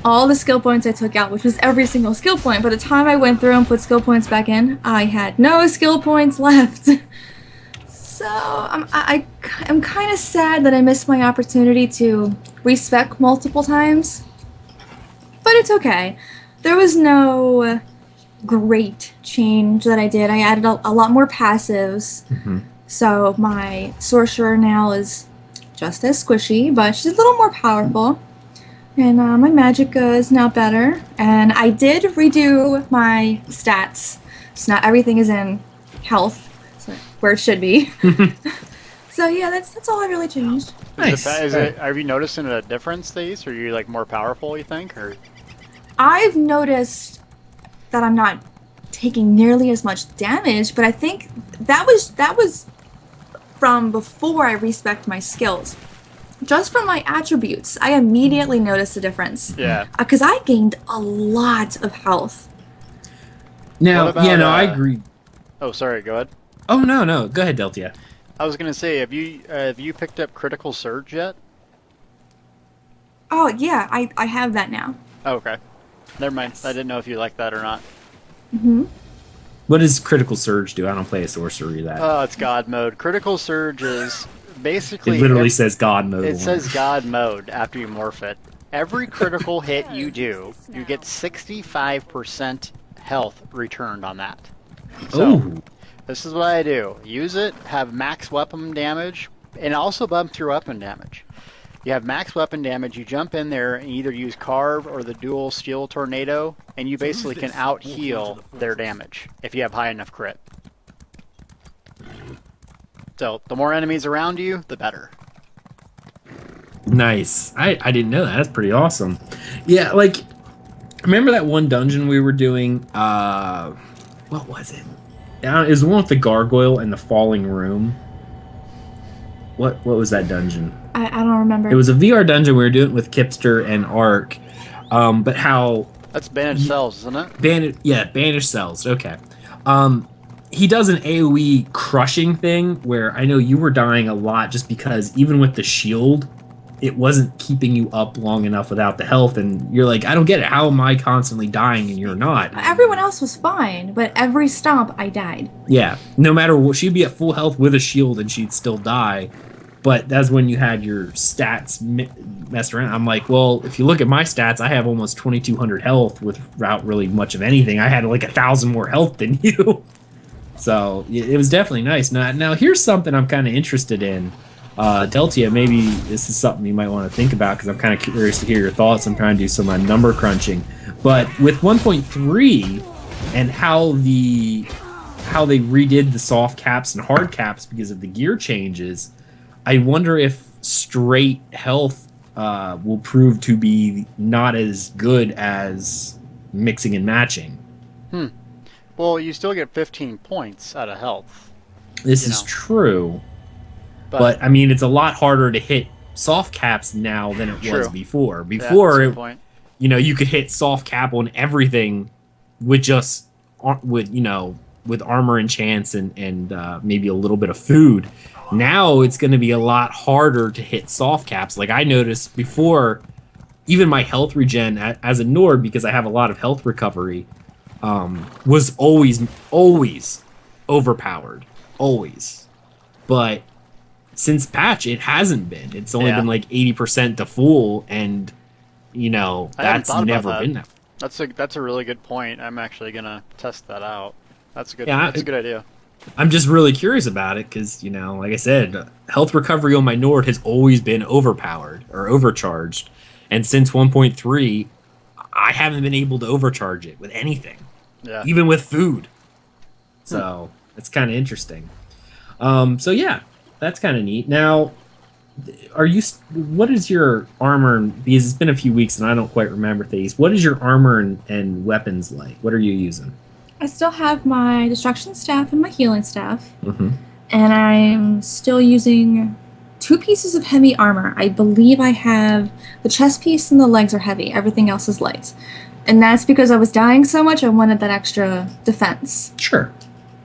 All the skill points I took out, which was every single skill point, by the time I went through and put skill points back in, I had no skill points left. So I'm kind of sad that I missed my opportunity to respec multiple times. But it's okay. There was no great change that I did. I added a lot more passives. So my Sorcerer now is just as squishy, but she's a little more powerful. And my Magicka is now better. And I did redo my stats. So now everything is in health, so where it should be. So yeah, that's all I really changed. Nice. Have you noticed a difference, Thais? Are you like more powerful, you think? Or I've noticed that I'm not taking nearly as much damage, but I think that was from before I respect my skills. Just from my attributes, I immediately noticed a difference. Yeah. Because I gained a lot of health. Now, I agree. Oh, sorry. Go ahead. Oh no, go ahead, Deltia. I was gonna say, have you picked up Critical Surge yet? Oh yeah, I have that now. Oh, okay. Never mind. I didn't know if you liked that or not. What does Critical Surge do? I don't play a sorcery that. Oh, it's God mode. Critical Surge is basically... It literally says God mode. It says God mode after you morph it. Every critical hit you do, you get 65% health returned on that. So, this is what I do. Use it, have max weapon damage, and also bump through weapon damage. You have max weapon damage, you jump in there and either use Carve or the dual Steel Tornado, and you basically can out-heal their damage if you have high enough crit. So the more enemies around you, the better. Nice. I didn't know that. That's pretty awesome. Yeah, like, remember that one dungeon we were doing? What was it? It was the one with the gargoyle and the falling room. What was that dungeon? I don't remember. It was a VR dungeon we were doing with Kipster and Ark. But how... That's Banished Cells, isn't it? Banished Cells. Okay. He does an AoE crushing thing where I know you were dying a lot just because even with the shield, it wasn't keeping you up long enough without the health. And you're like, I don't get it. How am I constantly dying and you're not? Everyone else was fine, but every stomp I died. Yeah. No matter what, she'd be at full health with a shield and she'd still die. But that's when you had your stats messed around. I'm like, well, if you look at my stats, I have almost 2,200 health without really much of anything. I had like 1,000 more health than you. So it was definitely nice. Now here's something I'm kind of interested in. Deltia, maybe this is something you might want to think about because I'm kind of curious to hear your thoughts. I'm trying to do some number crunching. But with 1.3 and how they redid the soft caps and hard caps because of the gear changes, I wonder if straight health will prove to be not as good as mixing and matching. Well, you still get 15 points out of health. This is true. But, I mean, it's a lot harder to hit soft caps now than it was before. Before, you could hit soft cap on everything with armor and chance and maybe a little bit of food. Now it's going to be a lot harder to hit soft caps. Like I noticed before, even my health regen as a Nord, because I have a lot of health recovery, was always overpowered. Always. But since patch, it hasn't been. It's only been like 80% to full, and, that's never been that. That's a really good point. I'm actually going to test that out. That's a good idea. I'm just really curious about it because, like I said, health recovery on my Nord has always been overpowered or overcharged. And since 1.3, I haven't been able to overcharge it with anything. Yeah. Even with food. So it's kind of interesting. That's kind of neat. Now, what is your armor? Because it's been a few weeks and I don't quite remember things. What is your armor and weapons like? What are you using? I still have my destruction staff and my healing staff. Mm-hmm. And I'm still using 2 pieces of heavy armor. I believe I have the chest piece and the legs are heavy. Everything else is light. And that's because I was dying so much, I wanted that extra defense. Sure.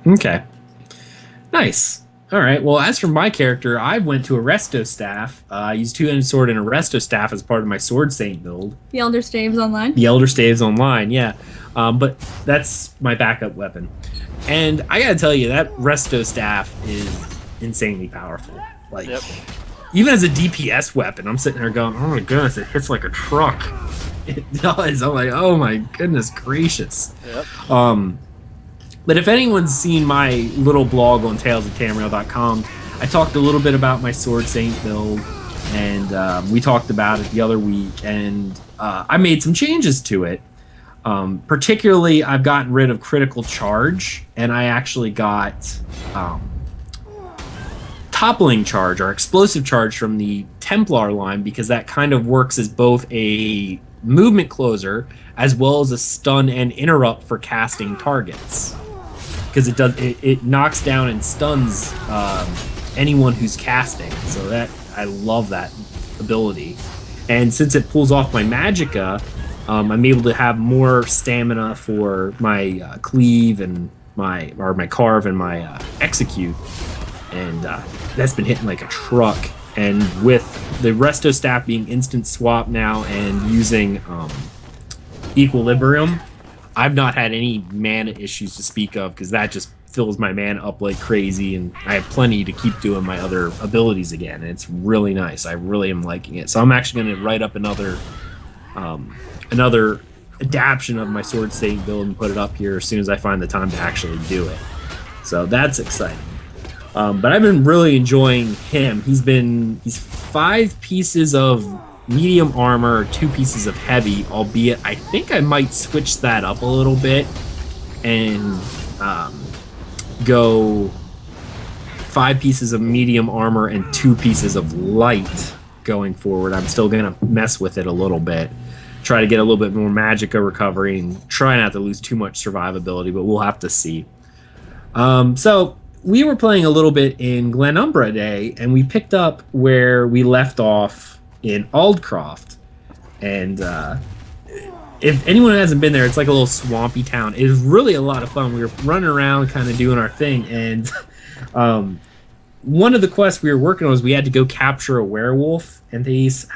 Okay. Nice. All right. Well, as for my character, I went to a Resto Staff. I used 2-handed sword and a Resto Staff as part of my Sword Saint build. The Elder Staves Online? The Elder Staves Online, yeah. But that's my backup weapon. And I gotta tell you, that Resto Staff is insanely powerful. Like, even as a DPS weapon, I'm sitting there going, oh my goodness, it hits like a truck. It does. I'm like, oh my goodness gracious. Yep. But if anyone's seen my little blog on talesoftamriel.com, I talked a little bit about my Sword Saint build, and we talked about it the other week, and I made some changes to it. Particularly, I've gotten rid of critical charge, and I actually got toppling charge or explosive charge from the Templar line, because that kind of works as both a movement closer as well as a stun and interrupt for casting targets. Because it knocks down and stuns anyone who's casting. So that I love that ability. And since it pulls off my Magicka, I'm able to have more stamina for my cleave and my carve and my execute, and that's been hitting like a truck. And with the Resto Staff being instant swap now and using Equilibrium, I've not had any mana issues to speak of, because that just fills my mana up like crazy, and I have plenty to keep doing my other abilities again, and it's really nice. I really am liking it. So I'm actually going to write up another adaptation of my Sword Saint build and put it up here as soon as I find the time to actually do it. So that's exciting. But I've been really enjoying him. He's 5 pieces of medium armor, 2 pieces of heavy, albeit I think I might switch that up a little bit and go 5 pieces of medium armor and 2 pieces of light going forward. I'm still going to mess with it a little bit. Try to get a little bit more magicka recovery and try not to lose too much survivability, but we'll have to see. So we were playing a little bit in Glenumbra today, and we picked up where we left off in Aldcroft. And if anyone hasn't been there, it's like a little swampy town. It was really a lot of fun. We were running around kind of doing our thing, and one of the quests we were working on was we had to go capture a werewolf, and Thais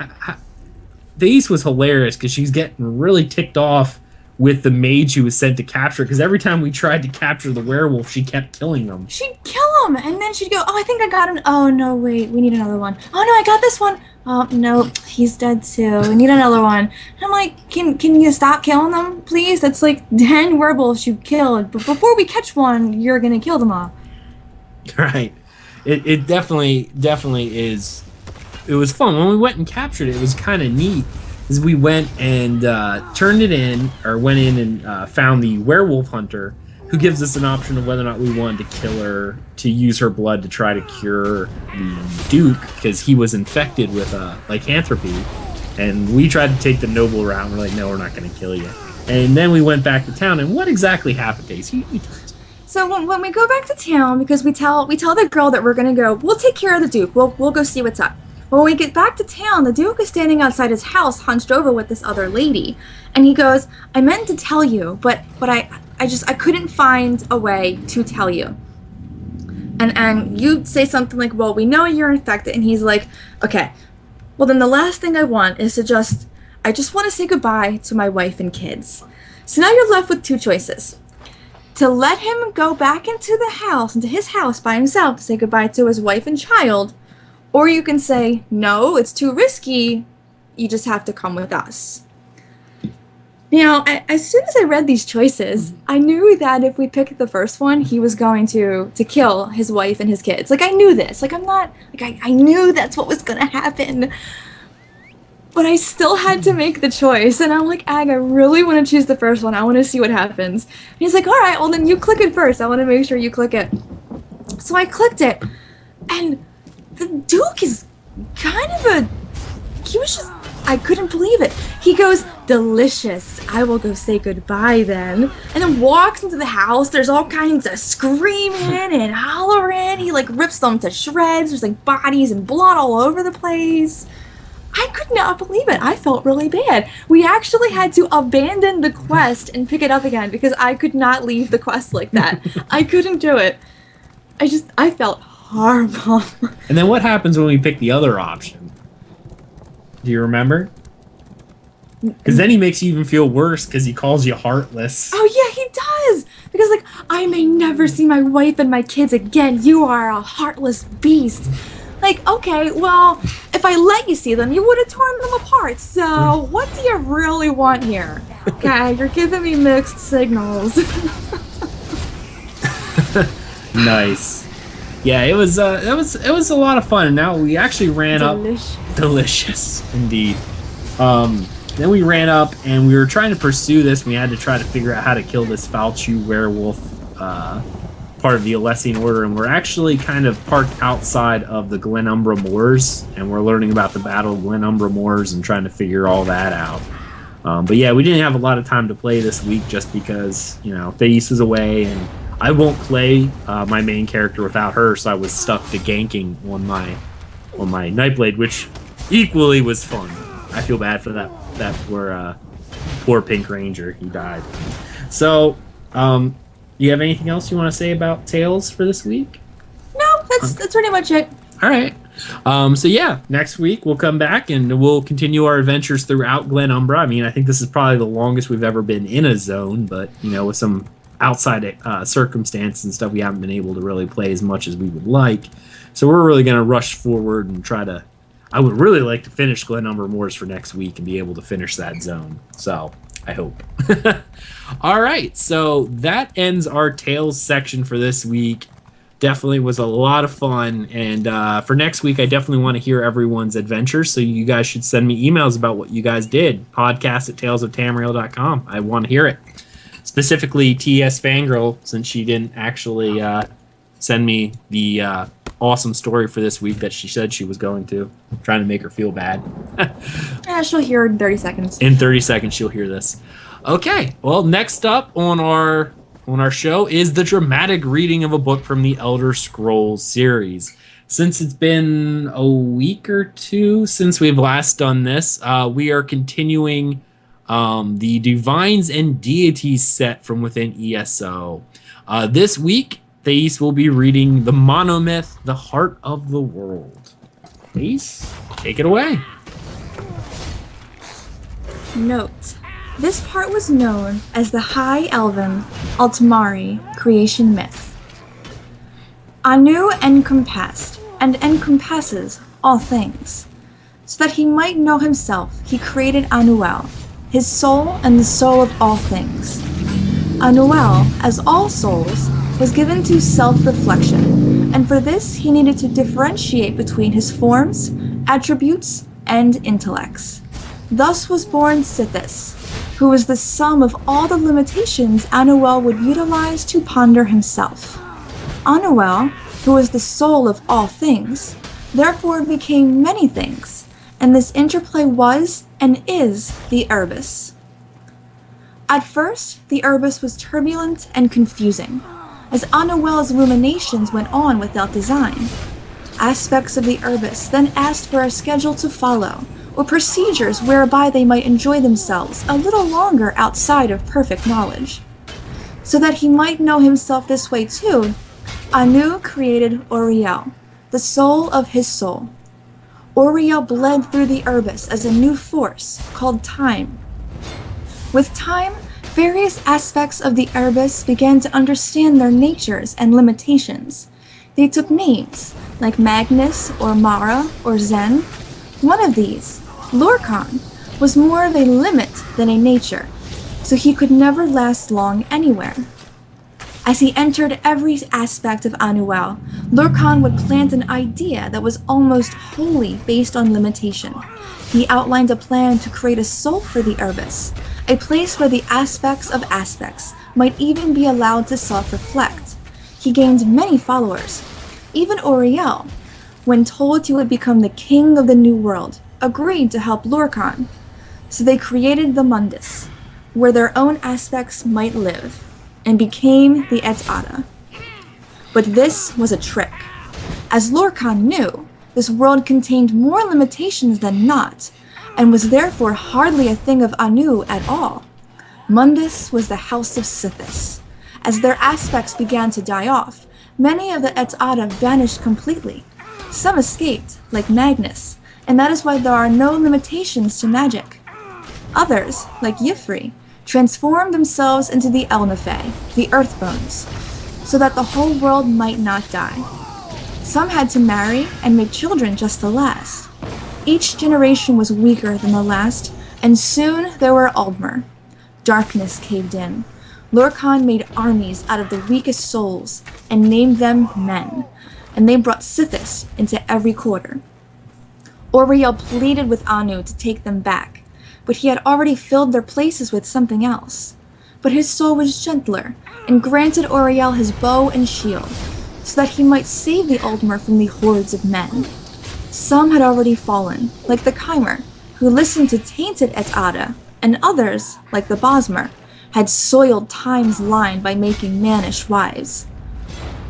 was hilarious because she's getting really ticked off with the mage who was sent to capture, because every time we tried to capture the werewolf, she kept killing them. She'd kill him, and then she'd go, oh, I think I got him. Oh, no, wait, we need another one. Oh, no, I got this one. Oh, no, he's dead too. We need another one. And I'm like, can you stop killing them, please? That's like 10 werewolves you killed. But before we catch one, you're going to kill them all. Right. It definitely is. It was fun. When we went and captured it, it was kind of neat. Is we went and went in and found the werewolf hunter, who gives us an option of whether or not we wanted to kill her, to use her blood to try to cure the Duke, because he was infected with lycanthropy. And we tried to take the noble route. We're like, no, we're not going to kill you. And then we went back to town. And what exactly happened, Daisy? So when we go back to town, because we tell the girl that we're going to go, we'll take care of the Duke. We'll go see what's up. When we get back to town, the Duke is standing outside his house, hunched over with this other lady. And he goes, I meant to tell you, but I couldn't find a way to tell you. And you say something like, well, we know you're infected. And he's like, okay, well, then the last thing I want is I just want to say goodbye to my wife and kids. So now you're left with 2 choices. To let him go back into his house by himself to say goodbye to his wife and child, or you can say, no, it's too risky, you just have to come with us. Now, as soon as I read these choices, I knew that if we picked the first one, he was going to kill his wife and his kids. Like, I knew this. Like, I knew that's what was going to happen. But I still had to make the choice. And I'm like, Ag, I really want to choose the first one. I want to see what happens. And he's like, all right, well, then you click it first. I want to make sure you click it. So I clicked it. And the Duke is I couldn't believe it. He goes, delicious. I will go say goodbye then. And then walks into the house. There's all kinds of screaming and hollering. He like rips them to shreds. There's like bodies and blood all over the place. I could not believe it. I felt really bad. We actually had to abandon the quest and pick it up again because I could not leave the quest like that. I couldn't do it. I felt horrible. And then what happens when we pick the other option? Do you remember? Because then he makes you even feel worse because he calls you heartless. Oh yeah, he does. Because like, I may never see my wife and my kids again. You are a heartless beast. Like, okay, well, if I let you see them, you would have torn them apart. So what do you really want here? Okay, you're giving me mixed signals. Nice. Yeah, it was a lot of fun. And now we actually ran Delicious. up. Delicious, indeed. Then we ran up and we were trying to pursue this. And we had to try to figure out how to kill this Falchu werewolf, part of the Alessian Order. And we're actually kind of parked outside of the Glenumbra Moors, and we're learning about the Battle of Glenumbra Moors and trying to figure all that out. But yeah, we didn't have a lot of time to play this week just because, Thais was away, and I won't play my main character without her, so I was stuck to ganking on my Nightblade, which equally was fun. I feel bad for that poor Pink Ranger. He died. So, you have anything else you want to say about Tales for this week? No, that's pretty much it. All right. So yeah, next week we'll come back and we'll continue our adventures throughout Glenumbra. I mean, I think this is probably the longest we've ever been in a zone, but with some outside circumstances and stuff, we haven't been able to really play as much as we would like. So we're really going to rush forward and try to. I would really like to finish Glenumbra Moors for next week and be able to finish that zone. So I hope. All right, so that ends our Tales section for this week. Definitely was a lot of fun, and for next week, I definitely want to hear everyone's adventures, so you guys should send me emails about what you guys did. podcast@talesoftamriel.com. I want to hear it. Specifically, TS Fangirl, since she didn't actually send me the awesome story for this week that she said she was going to. I'm trying to make her feel bad. She'll hear in 30 seconds. In 30 seconds, she'll hear this. Okay, well, next up on our show is the dramatic reading of a book from the Elder Scrolls series. Since it's been a week or two since we've last done this, we are continuing the Divines and Deities set from within ESO. This week, Thais will be reading the monomyth, The Heart of the World. Thais, take it away. Note: this part was known as the High Elven Altmari creation myth. Anu encompassed and encompasses all things. So that he might know himself, he created Anuel, his soul and the soul of all things. Anuel, as all souls, was given to self-reflection, and for this he needed to differentiate between his forms, attributes, and intellects. Thus was born Sithis, who was the sum of all the limitations Anuel would utilize to ponder himself. Anuel, who was the soul of all things, therefore became many things, and this interplay was and is the Urbis. At first, the Urbis was turbulent and confusing, as Anuel's ruminations went on without design. Aspects of the Urbis then asked for a schedule to follow, or procedures whereby they might enjoy themselves a little longer outside of perfect knowledge. So that he might know himself this way too, Anu created Auriel, the soul of his soul. Auriel bled through the Urbis as a new force called Time. With time, various aspects of the Urbis began to understand their natures and limitations. They took names, like Magnus or Mara or Zen. One of these, Lorcan, was more of a limit than a nature, so he could never last long anywhere. As he entered every aspect of Anuel, Lorcan would plant an idea that was almost wholly based on limitation. He outlined a plan to create a soul for the Urbis, a place where the aspects of aspects might even be allowed to self-reflect. He gained many followers. Even Auriel, when told he would become the king of the New World, agreed to help Lorcan. So they created the Mundus, where their own aspects might live, and became the Et Ada. But this was a trick. As Lorcan knew, this world contained more limitations than not, and was therefore hardly a thing of Anu at all. Mundus was the house of Sithis. As their aspects began to die off, many of the Et Ada vanished completely. Some escaped, like Magnus, and that is why there are no limitations to magic. Others, like Yifri, transformed themselves into the Elnafei, the Earthbones, so that the whole world might not die. Some had to marry and make children just to last. Each generation was weaker than the last, and soon there were Aldmer. Darkness caved in. Lorcan made armies out of the weakest souls and named them men, and they brought Sithis into every quarter. Auriel pleaded with Anu to take them back, but he had already filled their places with something else. But his soul was gentler, and granted Auriel his bow and shield, so that he might save the Aldmer from the hordes of men. Some had already fallen, like the Chimer, who listened to tainted Et Ada, and others, like the Bosmer, had soiled Time's line by making mannish wives.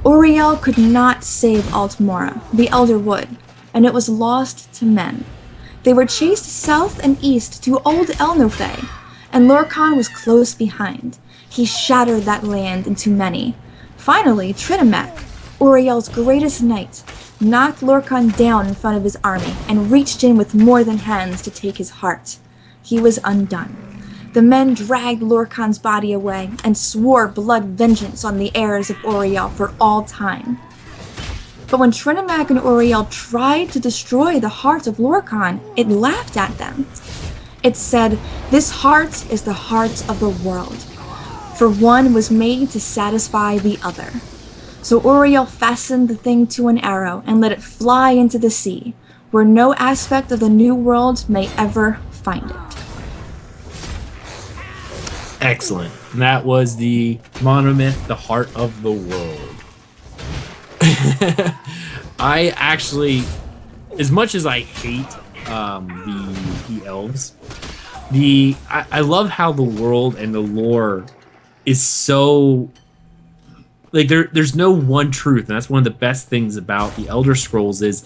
Auriel could not save Altmora, the Elder Wood, and it was lost to men. They were chased south and east to Old Elnofey, and Lorcan was close behind. He shattered that land into many. Finally, Trinimac, Auriel's greatest knight, knocked Lorcan down in front of his army and reached in with more than hands to take his heart. He was undone. The men dragged Lorcan's body away and swore blood vengeance on the heirs of Auriel for all time. But when Trinimac and Auriel tried to destroy the heart of Lorcan, it laughed at them. It said, "This heart is the heart of the world, for one was made to satisfy the other." So Auriel fastened the thing to an arrow and let it fly into the sea, where no aspect of the New World may ever find it. Excellent. And that was the monomyth, The Heart of the World. I actually, as much as I hate the elves, I love how the world and the lore is so like there's no one truth, and that's one of the best things about the Elder Scrolls is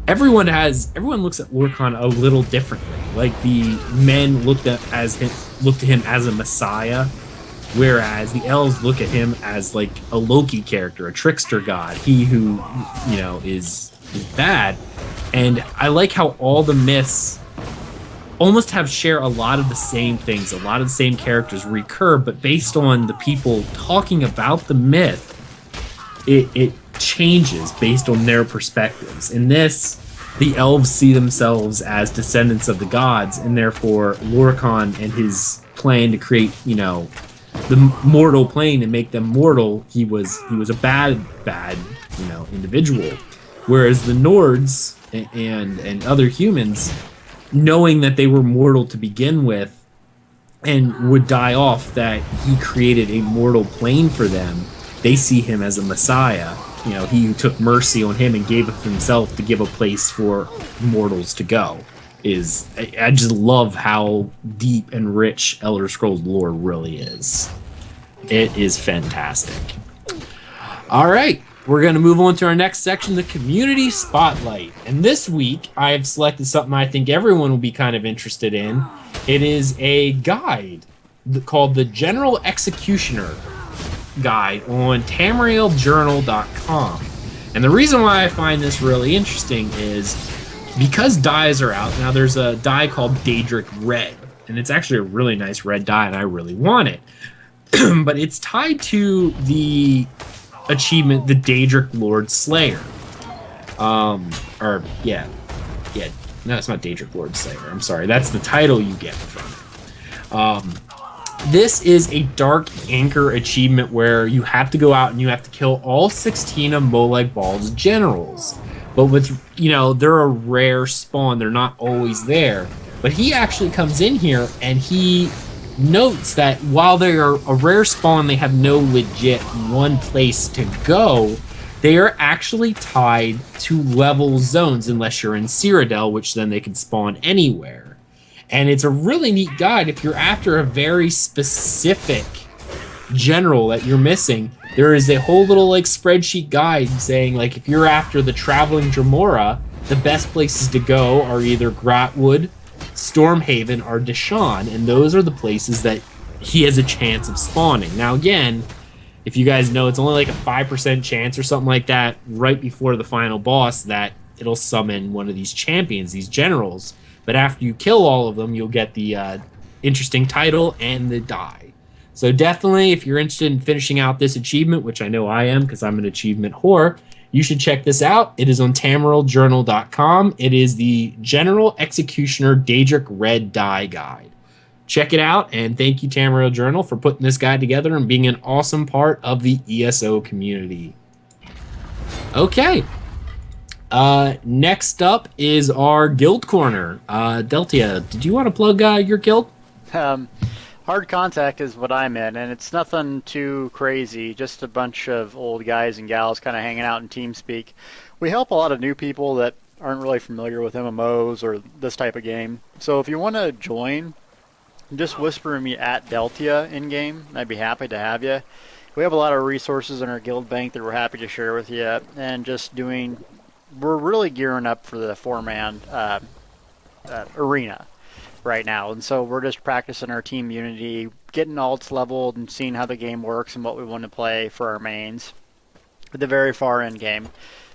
everyone looks at Lorcan a little differently. Like the men look to him as a messiah, whereas the elves look at him as like a Loki character, a trickster god, he who is bad. And I like how all the myths almost share a lot of the same things, a lot of the same characters recur, but based on the people talking about the myth, it changes based on their perspectives. In this, the elves see themselves as descendants of the gods, and therefore Lorcan and his plan to create, the mortal plane and make them mortal, he was a bad, individual. Whereas the Nords and other humans, knowing that they were mortal to begin with and would die off, that he created a mortal plane for them, they see him as a messiah. He who took mercy on him and gave of himself to give a place for mortals to go. I just love how deep and rich Elder Scrolls lore really is. It is fantastic. All right, we're going to move on to our next section, the Community Spotlight. And this week, I have selected something I think everyone will be kind of interested in. It is a guide called the General Executioner Guide on TamrielJournal.com. And the reason why I find this really interesting is because dyes are out. Now there's a dye called Daedric Red, and it's actually a really nice red dye, and I really want it. But it's tied to the achievement, the Daedric Lord Slayer. No, it's not Daedric Lord Slayer. I'm sorry. That's the title you get from it. This is a Dark Anchor achievement where you have to go out and you have to kill all 16 of Molag Bal's generals. But they're a rare spawn. They're not always there. But he actually comes in here and he notes that while they are a rare spawn, they have no legit one place to go. They are actually tied to level zones unless you're in Cyrodiil, which then they can spawn anywhere. And it's a really neat guide if you're after a very specific general that you're missing. There is a whole little spreadsheet guide saying if you're after the Traveling Dremora, the best places to go are either Gratwood, Stormhaven, or Deshaun, and those are the places that he has a chance of spawning. Now again, if you guys know, it's only a 5% chance or something like that right before the final boss that it'll summon one of these champions, these generals. But after you kill all of them, you'll get the interesting title and the die. So definitely, if you're interested in finishing out this achievement, which I know I am because I'm an achievement whore, you should check this out. It is on TamrielJournal.com. It is the General Executioner Daedric Red Dye Guide. Check it out, and thank you, Tamriel Journal, for putting this guide together and being an awesome part of the ESO community. Okay. Next up is our guild corner. Deltia, did you want to plug your guild? Hard Contact is what I'm in, and it's nothing too crazy, just a bunch of old guys and gals kind of hanging out in TeamSpeak. We help a lot of new people that aren't really familiar with MMOs or this type of game. So if you want to join, just whisper me at Deltia in-game. I'd be happy to have you. We have a lot of resources in our guild bank that we're happy to share with you, and we're really gearing up for the 4-man arena right now, and so we're just practicing our team unity, getting alts leveled, and seeing how the game works and what we want to play for our mains at the very far end game.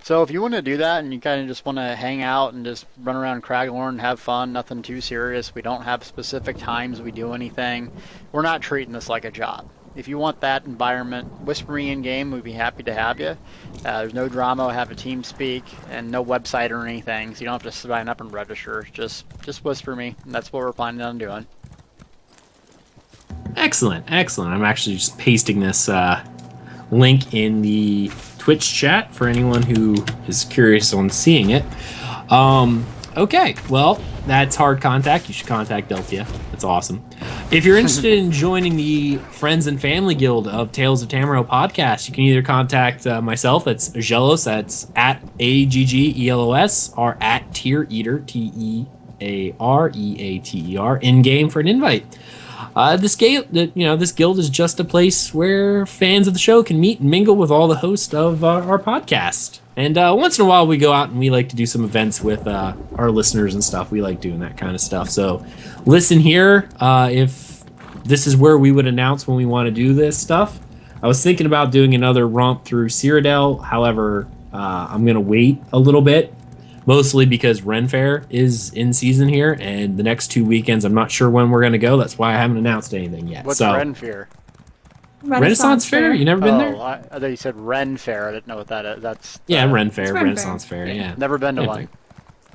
So if you want to do that and you kind of just want to hang out and just run around Craglorn and have fun, nothing too serious, we don't have specific times we do anything. We're not treating this like a job. If you want that environment, whisper me in game. We'd be happy to have you. There's no drama. I have a TeamSpeak and no website or anything, so you don't have to sign up and register. Just whisper me, and that's what we're planning on doing. Excellent. I'm actually just pasting this link in the Twitch chat for anyone who is curious on seeing it. Okay, well, that's Hard Contact. You should contact Deltia. That's awesome. If you're interested in joining the Friends and Family Guild of Tales of Tamriel podcast, you can either contact myself, that's Aggelos, that's at AGGELOS, or at Tier Eater, TEAREATER, in game for an invite. This guild is just a place where fans of the show can meet and mingle with all the hosts of our podcast. And once in a while, we go out and we like to do some events with our listeners and stuff. We like doing that kind of stuff. So listen here. If this is where we would announce when we want to do this stuff. I was thinking about doing another romp through Cyrodiil. However, I'm going to wait a little bit, mostly because Ren Fair is in season here. And the next 2 weekends, I'm not sure when we're going to go. That's why I haven't announced anything yet. What's Ren Fair? Renaissance Fair? You never been there? I thought you said Ren Fair. I didn't know what that is. That's Ren Fair, Renaissance Fair. Yeah. Never been to one.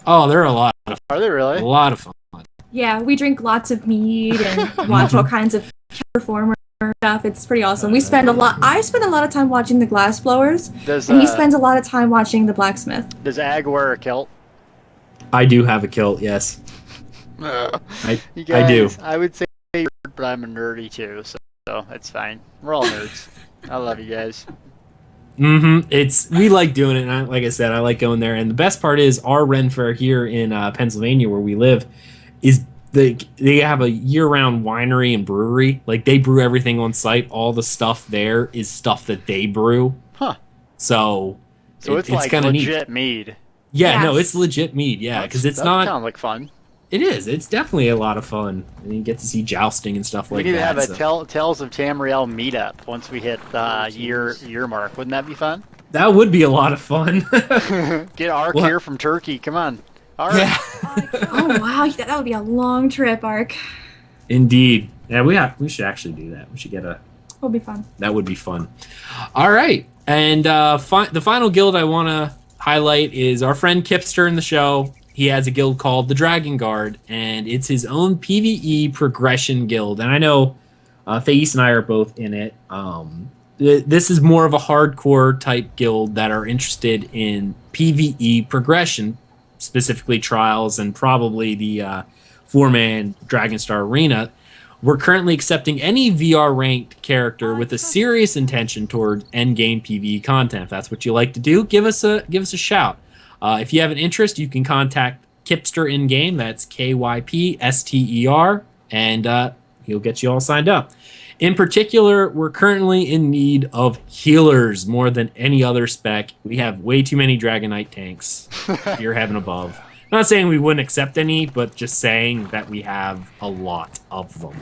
Oh, they're a lot of fun. Are they really? A lot of fun. Yeah, we drink lots of mead and watch all kinds of performer stuff. It's pretty awesome. I spend a lot of time watching the glass blowers, and he spends a lot of time watching the blacksmith. Does Ag wear a kilt? I do have a kilt, yes. I do. I would say you're a nerd, but I'm a nerdy too, so it's fine. We're all nerds. I love you guys. We like doing it, and like I said, I like going there. And the best part is our Ren Fair here in Pennsylvania, where we live, is they have a year-round winery and brewery. Like, they brew everything on site. All the stuff there is stuff that they brew. Huh. So it's like legit mead. Yeah, yes. No, it's legit mead. Yeah, because it's not. That sounds like fun. It is. It's definitely a lot of fun, and you get to see jousting and stuff like that. We need to have a Tales of Tamriel meetup once we hit year mark. Wouldn't that be fun? That would be a lot of fun. Get Ark here from Turkey. Come on. All right. Yeah. Oh wow, that would be a long trip, Ark. Indeed. Yeah, we should actually do that. We should get a. It'll be fun. That would be fun. All right, and the final guild I want to highlight is our friend Kipster in the show. He has a guild called the Dragon Guard, and it's his own PvE progression guild. And I know Thais and I are both in it. This is more of a hardcore type guild that are interested in PvE progression, specifically trials and probably the 4-man Dragonstar Arena. We're currently accepting any VR ranked character with a serious intention toward endgame PvE content. If that's what you like to do, give us a shout. If you have an interest, you can contact Kipster in game. That's KYPSTER, and he'll get you all signed up. In particular, we're currently in need of healers more than any other spec. We have way too many Dragonite tanks here, heaven above. I'm not saying we wouldn't accept any, but just saying that we have a lot of them.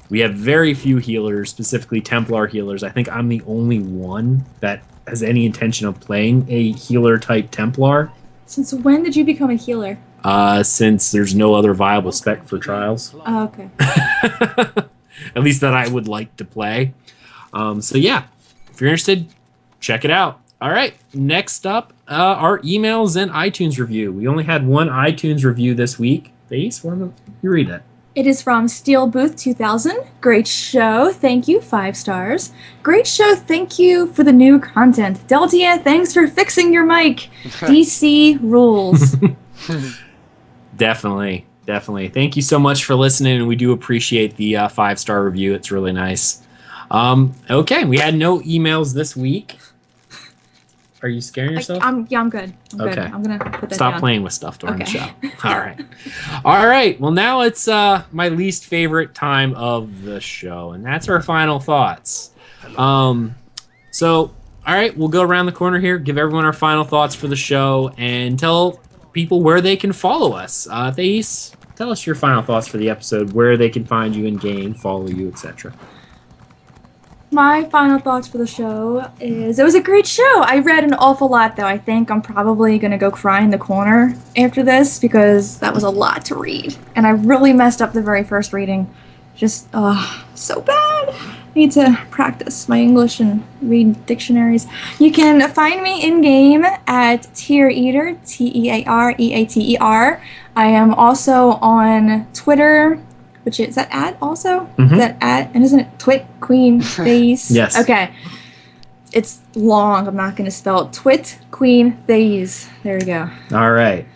We have very few healers, specifically Templar healers. I think I'm the only one that has any intention of playing a healer-type Templar. Since when did you become a healer? Since there's no other viable spec for trials. Oh, okay. At least that I would like to play. So yeah, if you're interested, check it out. All right, next up, our emails and iTunes review. We only had one iTunes review this week. Thais, why don't you read it? It is from Steel Booth 2000. Great show. Thank you. 5 stars. Great show. Thank you for the new content. Deltia, thanks for fixing your mic. DC rules. Definitely. Thank you so much for listening, and we do appreciate the 5-star review. It's really nice. Okay, we had no emails this week. Are you scaring yourself? I'm good. I'm good. Okay. I'm going to put that Stop down. playing with stuff during the show. All right. Well, now it's my least favorite time of the show, and that's our final thoughts. So, all right, we'll go around the corner here, give everyone our final thoughts for the show, and tell people where they can follow us. Thais, tell us your final thoughts for the episode, where they can find you in game, follow you, etc. My final thoughts for the show is it was a great show. I read an awful lot, though. I think I'm probably going to go cry in the corner after this because that was a lot to read. And I really messed up the very first reading. Just, so bad. Need to practice my English and read dictionaries. You can find me in-game at Tier Eater, TEAREATER. I am also on Twitter, which is that at also? Mm-hmm. Is that at? And isn't it Twit Queen Thais? Yes. Okay. It's long. I'm not going to spell it. Twit Queen Thais. There we go. All right.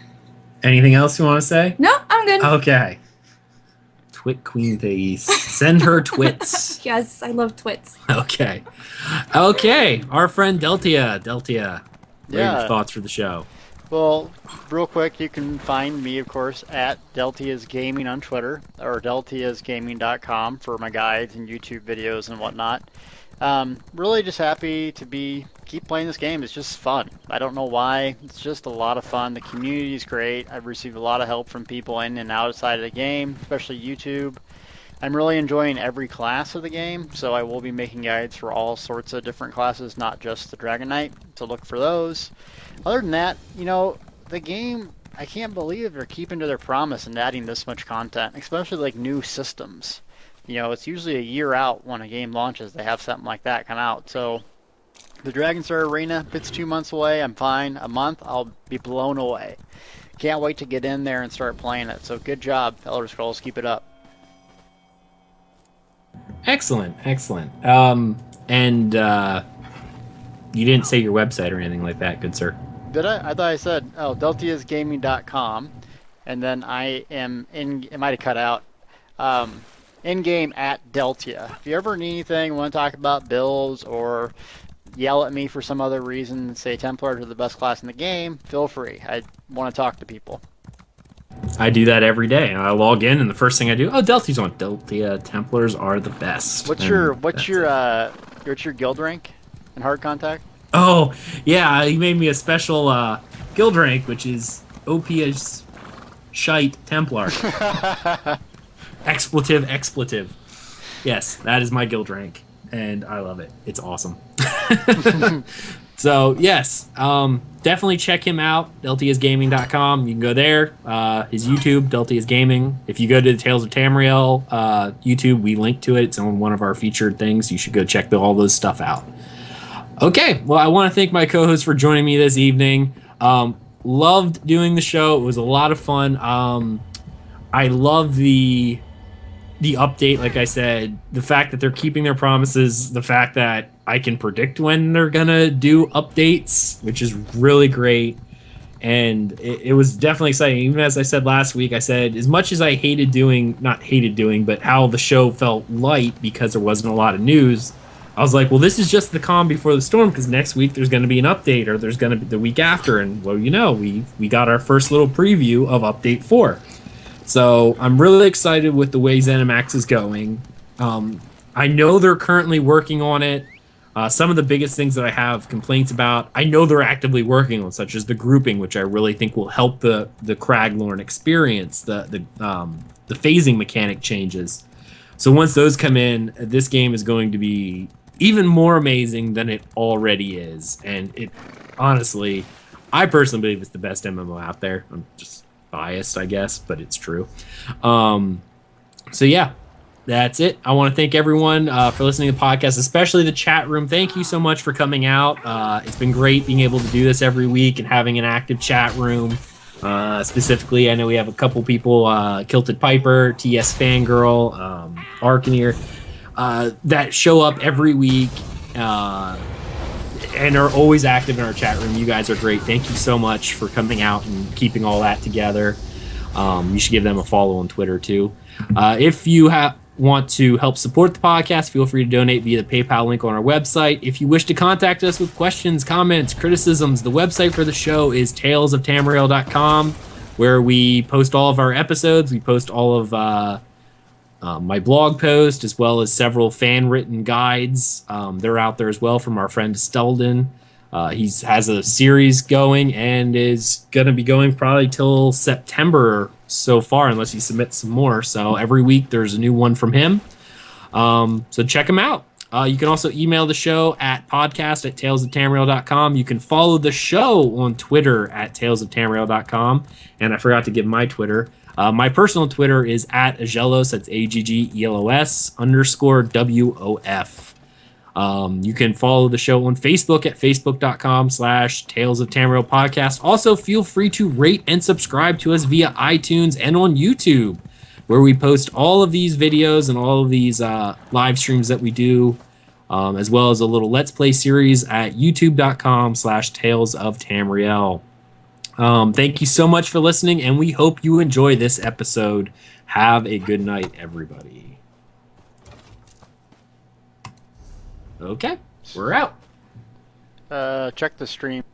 Anything else you want to say? No, I'm good. Okay. Twit Queen Thais. Send her twits. Yes, I love twits. Okay. Our friend Deltia. What are your thoughts for the show? Well, real quick, you can find me, of course, at Deltia's Gaming on Twitter or deltiasgaming.com for my guides and YouTube videos and whatnot. Really just happy to keep playing this game. It's just fun. I don't know why. It's just a lot of fun. The community is great. I've received a lot of help from people in and outside of the game, especially YouTube. I'm really enjoying every class of the game, so I will be making guides for all sorts of different classes, not just the Dragon Knight, so look for those. Other than that, the game, I can't believe they're keeping to their promise and adding this much content, especially like new systems. It's usually a year out when a game launches. They have something like that come out. So the Dragonstar Arena, if it's 2 months away, I'm fine. A month, I'll be blown away. Can't wait to get in there and start playing it. So good job, Elder Scrolls. Keep it up. Excellent. And you didn't say your website or anything like that, good sir. Did I? I thought I said, deltiasgaming.com. And then I am it might have cut out. In-game at Deltia. If you ever need anything, want to talk about builds, or yell at me for some other reason, say Templars are the best class in the game, feel free. I want to talk to people. I do that every day. I log in, and the first thing I do, Deltia's on. Deltia Templars are the best. What's your guild rank in Hard Contact? Oh, yeah, he made me a special guild rank, which is OP as shite Templar. Expletive. Yes, that is my guild rank, and I love it. It's awesome. So, yes, definitely check him out, deltiasgaming.com. You can go there. His YouTube, Deltia's Gaming. If you go to the Tales of Tamriel YouTube, we link to it. It's on one of our featured things. You should go check all those stuff out. Okay, well, I want to thank my co-host for joining me this evening. Loved doing the show. It was a lot of fun. I love the update, like I said, the fact that they're keeping their promises, the fact that I can predict when they're gonna do updates, which is really great. And it was definitely exciting. Even as I said last week, I said, as much as I not hated doing, but how the show felt light because there wasn't a lot of news, I was like, well, this is just the calm before the storm, because next week there's going to be an update, or there's going to be the week after. And, well, we got our first little preview of Update 4. So I'm really excited with the way ZeniMax is going. I know they're currently working on it. Some of the biggest things that I have complaints about, I know they're actively working on, such as the grouping, which I really think will help the Craglorn experience, the phasing mechanic changes. So once those come in, this game is going to be even more amazing than it already is. And it, honestly, I personally believe it's the best MMO out there. I'm just biased, I guess, but it's true. So yeah, that's it. I want to thank everyone for listening to the podcast, especially the chat room. Thank you so much for coming out. It's been great being able to do this every week and having an active chat room. Specifically, I know we have a couple people, Kilted Piper, TS Fangirl, Arcaneer, that show up every week and are always active in our chat room. You guys are great. Thank you so much for coming out and keeping all that together. You should give them a follow on Twitter too. If you want to help support the podcast, feel free to donate via the PayPal link on our website. If you wish to contact us with questions, comments, criticisms, the website for the show is talesoftamriel.com, where we post all of our episodes. We post all of my blog post, as well as several fan-written guides. They're out there as well from our friend Stelden. He has a series going and is going to be going probably till September so far, unless he submits some more. So every week there's a new one from him. So check him out. You can also email the show at podcast@talesoftamriel.com. You can follow the show on Twitter at talesoftamriel.com. And I forgot to give my Twitter. My personal Twitter is at Aggelos. That's AGGELOS_WOF. You can follow the show on Facebook at facebook.com/Tales of Tamriel Podcast. Also, feel free to rate and subscribe to us via iTunes and on YouTube, where we post all of these videos and all of these live streams that we do, as well as a little Let's Play series at youtube.com/Tales of Tamriel. Thank you so much for listening, and we hope you enjoy this episode. Have a good night, everybody. Okay, we're out. Check the stream.